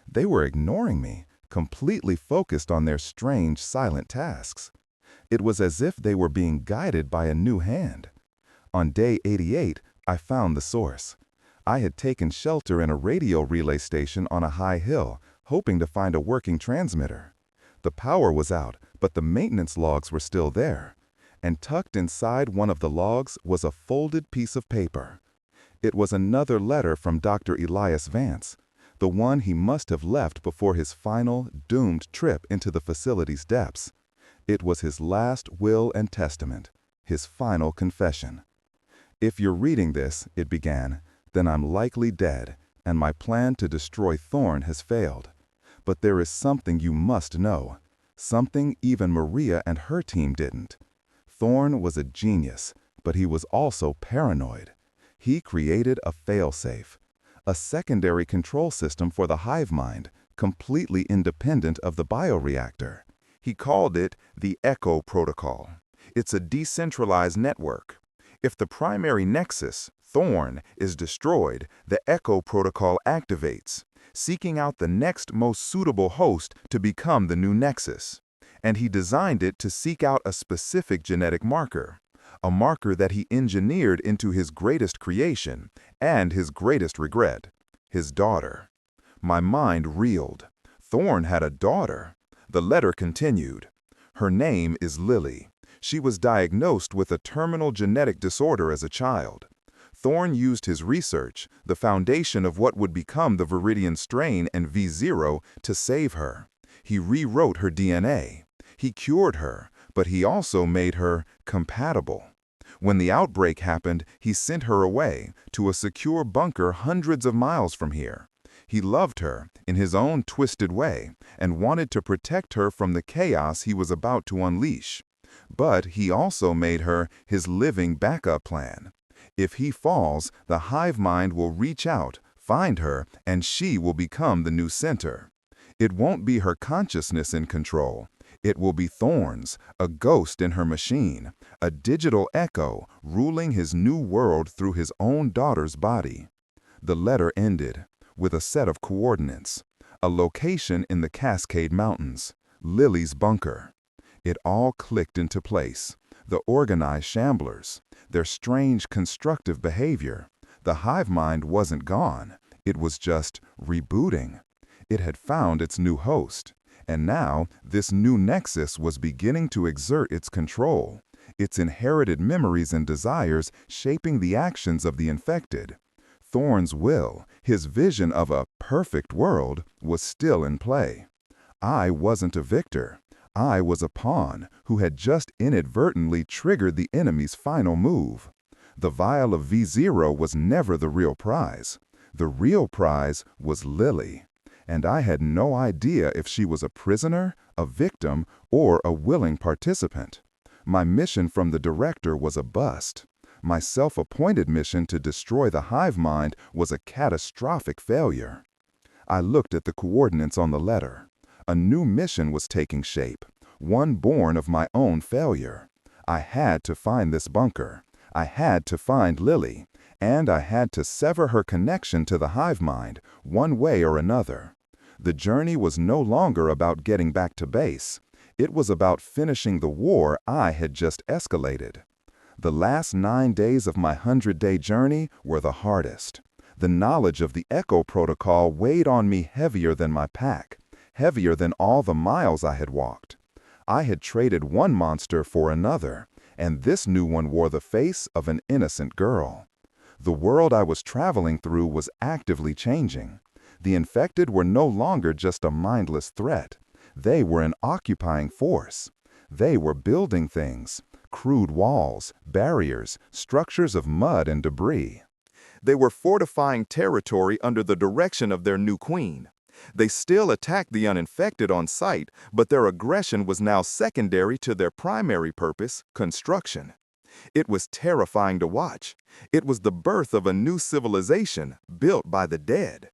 [SPEAKER 2] They were ignoring me, completely focused on their strange, silent tasks. It was as if they were being guided by a new hand. On day 88, I found the source. I had taken shelter in a radio relay station on a high hill, hoping to find a working transmitter. The power was out, but the maintenance logs were still there. And tucked inside one of the logs was a folded piece of paper. It was another letter from Dr. Elias Vance, the one he must have left before his final, doomed trip into the facility's depths. It was his last will and testament, his final confession. "If you're reading this," it began, "then I'm likely dead, and my plan to destroy Thorne has failed. But there is something you must know, something even Maria and her team didn't. Thorne was a genius, but he was also paranoid. He created a failsafe, a secondary control system for the hive mind, completely independent of the bioreactor. He called it the Echo Protocol. It's a decentralized network. If the primary nexus, Thorne, is destroyed, the Echo Protocol activates, seeking out the next most suitable host to become the new nexus. And he designed it to seek out a specific genetic marker, a marker that he engineered into his greatest creation and his greatest regret, his daughter. My mind reeled. Thorne had a daughter. The letter continued. Her name is Lily. She was diagnosed with a terminal genetic disorder as a child. Thorne used his research, the foundation of what would become the Viridian strain and V0, to save her. He rewrote her DNA. He cured her, but he also made her compatible. When the outbreak happened, he sent her away to a secure bunker hundreds of miles from here. He loved her in his own twisted way and wanted to protect her from the chaos he was about to unleash. But he also made her his living backup plan. If he falls, the hive mind will reach out, find her, and she will become the new center. It won't be her consciousness in control. It will be Thorne's, a ghost in her machine, a digital echo ruling his new world through his own daughter's body. The letter ended with a set of coordinates, a location in the Cascade Mountains, Lily's bunker. It all clicked into place. The organized Shamblers, their strange constructive behavior. The hive mind wasn't gone. It was just rebooting. It had found its new host. And now, this new nexus was beginning to exert its control, its inherited memories and desires shaping the actions of the infected. Thorne's will, his vision of a perfect world, was still in play. I wasn't a victor. I was a pawn who had just inadvertently triggered the enemy's final move. The vial of V0 was never the real prize. The real prize was Lily. And I had no idea if she was a prisoner, a victim, or a willing participant. My mission from the director was a bust. My self-appointed mission to destroy the hive mind was a catastrophic failure. I looked at the coordinates on the letter. A new mission was taking shape, one born of my own failure. I had to find this bunker. I had to find Lily. And I had to sever her connection to the hive mind, one way or another. The journey was no longer about getting back to base. It was about finishing the war I had just escalated. The last 9 days of my 100-day journey were the hardest. The knowledge of the Echo Protocol weighed on me heavier than my pack, heavier than all the miles I had walked. I had traded one monster for another, and this new one wore the face of an innocent girl. The world I was traveling through was actively changing. The infected were no longer just a mindless threat. They were an occupying force. They were building things, crude walls, barriers, structures of mud and debris. They were fortifying territory under the direction of their new queen. They still attacked the uninfected on sight, but their aggression was now secondary to their primary purpose, construction. It was terrifying to watch. It was the birth of a new civilization built by the dead.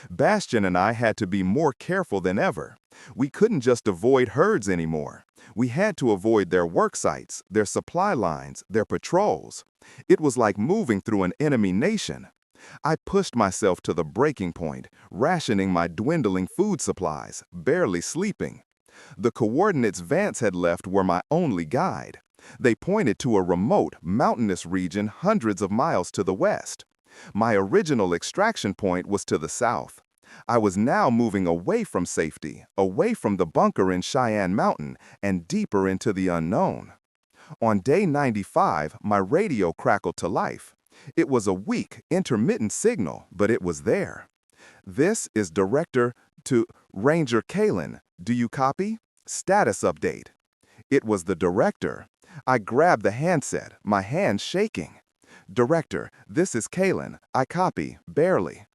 [SPEAKER 2] Bastion and I had to be more careful than ever. We couldn't just avoid herds anymore. We had to avoid their work sites, their supply lines, their patrols. It was like moving through an enemy nation. I pushed myself to the breaking point, rationing my dwindling food supplies, barely sleeping. The coordinates Vance had left were my only guide. They pointed to a remote, mountainous region hundreds of miles to the west. My original extraction point was to the south. I was now moving away from safety, away from the bunker in Cheyenne Mountain, and deeper into the unknown. On day 95, my radio crackled to life. It was a weak, intermittent signal, but it was there. "This is Director to Ranger Kalen. Do you copy? Status update." It was the director. I grabbed the handset, my hand shaking. "Director, this is Kalen. I copy, barely."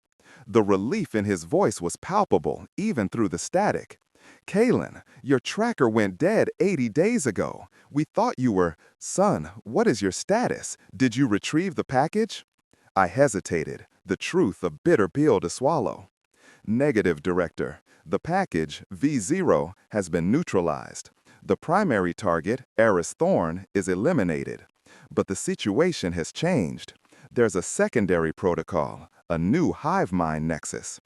[SPEAKER 2] The relief in his voice was palpable, even through the static. "Kalen, your tracker went dead 80 days ago. We thought you were... Son, what is your status? Did you retrieve the package?" I hesitated, the truth a bitter pill to swallow. "Negative, Director. The package, V0, has been neutralized. The primary target, Aris Thorne, is eliminated. But the situation has changed. There's a secondary protocol, a new hive mind nexus."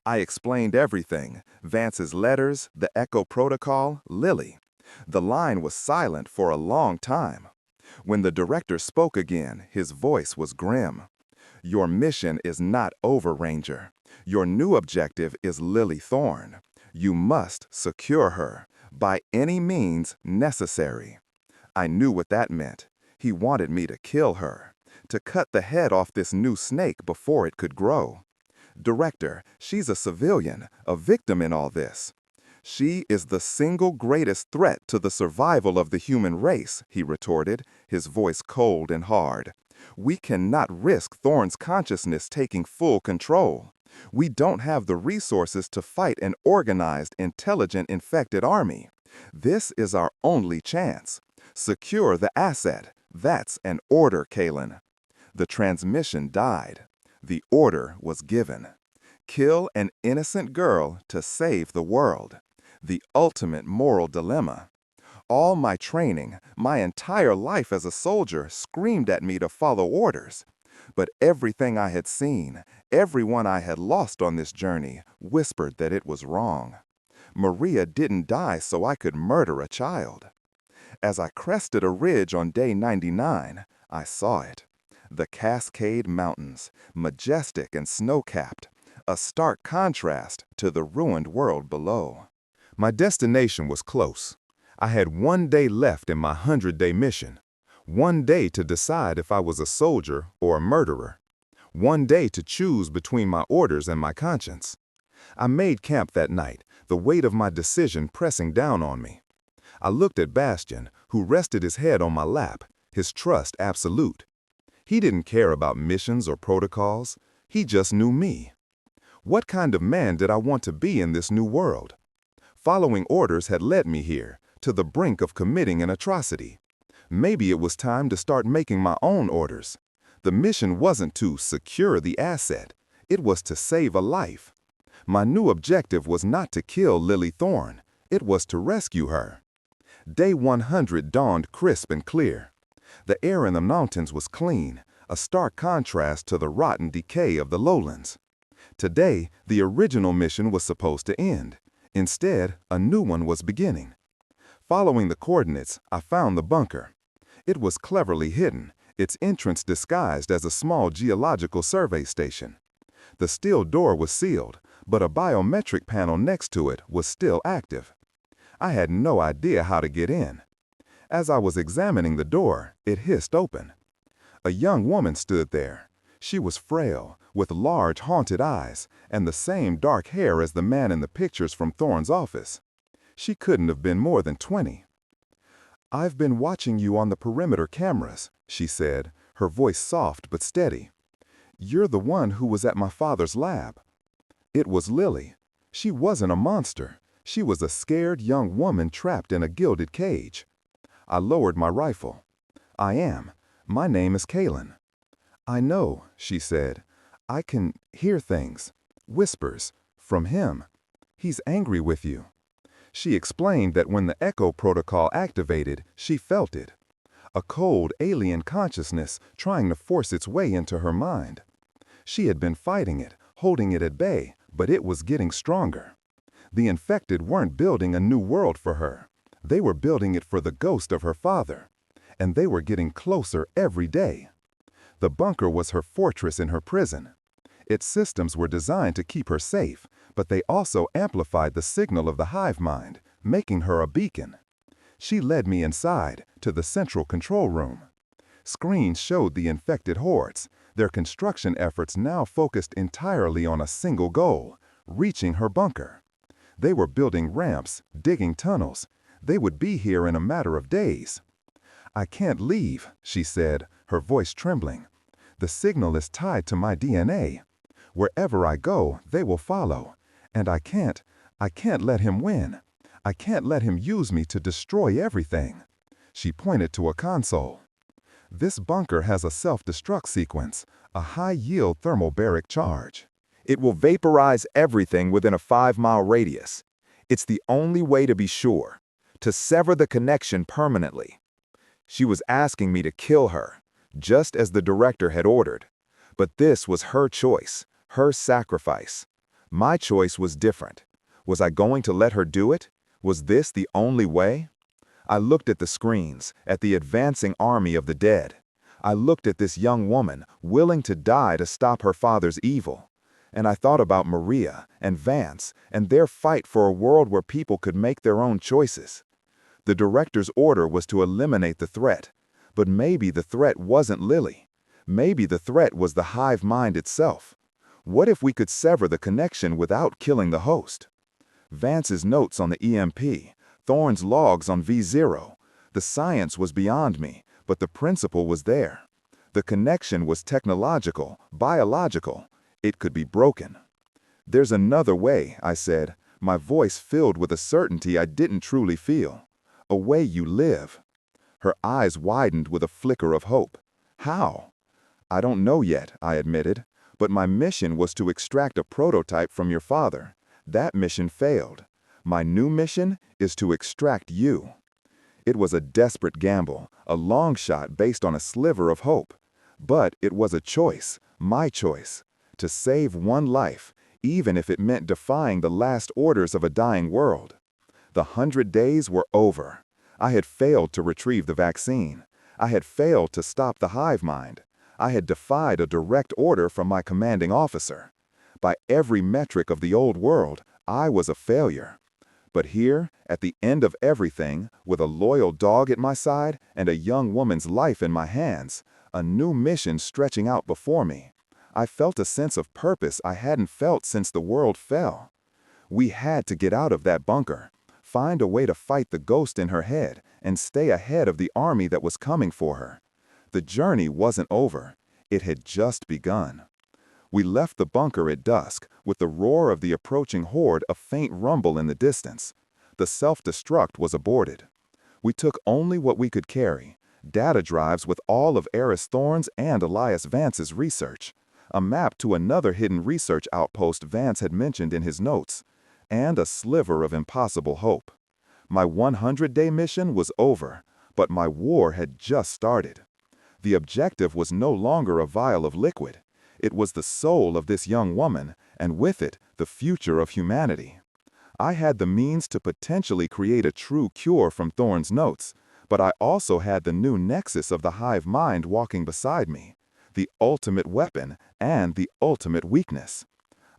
[SPEAKER 2] I explained everything, Vance's letters, the Echo Protocol, Lily. The line was silent for a long time.
[SPEAKER 1] When the director spoke again, his voice was grim. Your mission is not over, Ranger. Your new objective is Lily Thorne. You must secure her, by any means necessary. I knew what that meant. He wanted me to kill her, to cut the head off this new snake before it could grow. Director, she's a civilian, a victim in all this. She is the single greatest threat to the survival of the human race, he retorted, his voice cold and hard. We cannot risk Thorne's consciousness taking full control. We don't have the resources to fight an organized, intelligent, infected army. This is our only chance. Secure the asset. That's an order, Kalen. The transmission died. The order was given. Kill an innocent girl to save the world. The ultimate moral dilemma. All my training, my entire life as a soldier screamed at me to follow orders. But everything I had seen, everyone I had lost on this journey, whispered that it was wrong. Maria didn't die so I could murder a child. As I crested a ridge on day 99, I saw it. The Cascade Mountains, majestic and snow-capped, a stark contrast to the ruined world below.
[SPEAKER 2] My destination was close. I had 1 day left in my 100-day mission. 1 day to decide if I was a soldier or a murderer. 1 day to choose between my orders and my conscience. I made camp that night, the weight of my decision pressing down on me. I looked at Bastion, who rested his head on my lap, his trust absolute. He didn't care about missions or protocols. He just knew me. What kind of man did I want to be in this new world? Following orders had led me here, to the brink of committing an atrocity. Maybe it was time to start making my own orders. The mission wasn't to secure the asset. It was to save a life. My new objective was not to kill Lily Thorne. It was to rescue her. Day 100 dawned crisp and clear. The air in the mountains was clean, a stark contrast to the rotten decay of the lowlands. Today, the original mission was supposed to end. Instead, a new one was beginning. Following the coordinates, I found the bunker. It was cleverly hidden, its entrance disguised as a small geological survey station. The steel door was sealed, but a biometric panel next to it was still active. I had no idea how to get in. As I was examining the door, it hissed open. A young woman stood there. She was frail, with large haunted eyes, and the same dark hair as the man in the pictures from Thorne's office. She couldn't have been more than 20. "I've been watching you on the perimeter cameras," she said, her voice soft but steady. "You're the one who was at my father's lab." It was Lily. She wasn't a monster. She was a scared young woman trapped in a gilded cage. I lowered my rifle. "I am. My name is Kalen." "I know," she said. "I can hear things. Whispers. From him. He's angry with you." She explained that when the Echo protocol activated, she felt it. A cold, alien consciousness trying to force its way into her mind. She had been fighting it, holding it at bay, but it was getting stronger. The infected weren't building a new world for her. They were building it for the ghost of her father. And they were getting closer every day. The bunker was her fortress in her prison. Its systems were designed to keep her safe, but they also amplified the signal of the hive mind, making her a beacon. She led me inside, to the central control room. Screens showed the infected hordes, their construction efforts now focused entirely on a single goal, reaching her bunker. They were building ramps, digging tunnels. They would be here in a matter of days. "I can't leave," she said, her voice trembling. "The signal is tied to my DNA. Wherever I go, they will follow. And I can't let him win. I can't let him use me to destroy everything." She pointed to a console. "This bunker has a self-destruct sequence, a high-yield thermobaric charge. It will vaporize everything within a 5-mile radius. It's the only way to be sure, to sever the connection permanently." She was asking me to kill her, just as the director had ordered. But this was her choice, her sacrifice. My choice was different. Was I going to let her do it? Was this the only way?
[SPEAKER 1] I looked at the screens, at the advancing army of the dead. I looked at this young woman, willing to die to stop her father's evil. And I thought about Maria and Vance and their fight for a world where people could make their own choices. The director's order was to eliminate the threat. But maybe the threat wasn't Lily. Maybe the threat was the hive mind itself. What if we could sever the connection without killing the host? Vance's notes on the EMP, Thorne's logs on V0. The science was beyond me, but the principle was there. The connection was technological, biological. It could be broken. "There's another way," I said, my voice filled with a certainty I didn't truly feel. "A way you live." Her eyes widened with a flicker of hope. "How?" "I don't know yet," I admitted, "but my mission was to extract a prototype from your father. That mission failed. My new mission is to extract you." It was a desperate gamble, a long shot based on a sliver of hope. But it was a choice, my choice, to save one life, even if it meant defying the last orders of a dying world. The 100 days were over. I had failed to retrieve the vaccine. I had failed to stop the hive mind. I had defied a direct order from my commanding officer. By every metric of the old world, I was a failure. But here, at the end of everything, with a loyal dog at my side and a young woman's life in my hands, a new mission stretching out before me, I felt a sense of purpose I hadn't felt since the world fell. We had to get out of that bunker, find a way to fight the ghost in her head, and stay ahead of the army that was coming for her. The journey wasn't over. It had just begun. We left the bunker at dusk, with the roar of the approaching horde a faint rumble in the distance. The self-destruct was aborted. We took only what we could carry: data drives with all of Aris Thorne's and Elias Vance's research, a map to another hidden research outpost Vance had mentioned in his notes, and a sliver of impossible hope. My 100-day mission was over, but my war had just started. The objective was no longer a vial of liquid. It was the soul of this young woman, and with it, the future of humanity. I had the means to potentially create a true cure from Thorne's notes, but I also had the new nexus of the hive mind walking beside me, the ultimate weapon and the ultimate weakness.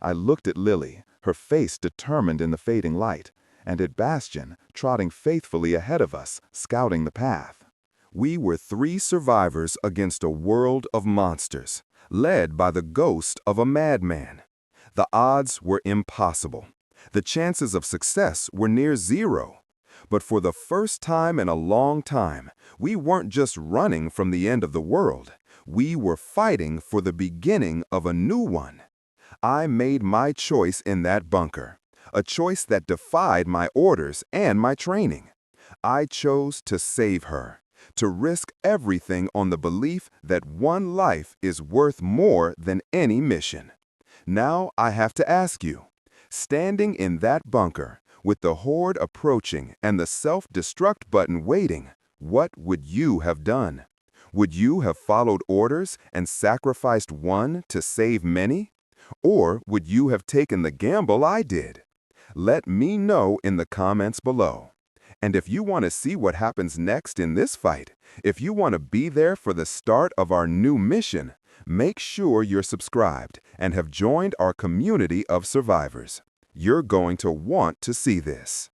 [SPEAKER 1] I looked at Lily, her face determined in the fading light, and at Bastion, trotting faithfully ahead of us, scouting the path. We were 3 survivors against a world of monsters, led by the ghost of a madman. The odds were impossible. The chances of success were near zero. But for the first time in a long time, we weren't just running from the end of the world. We were fighting for the beginning of a new one. I made my choice in that bunker, a choice that defied my orders and my training. I chose to save her, to risk everything on the belief that one life is worth more than any mission. Now I have to ask you, standing in that bunker, with the horde approaching and the self-destruct button waiting, what would you have done? Would you have followed orders and sacrificed one to save many? Or would you have taken the gamble I did? Let me know in the comments below. And if you want to see what happens next in this fight, if you want to be there for the start of our new mission, make sure you're subscribed and have joined our community of survivors. You're going to want to see this.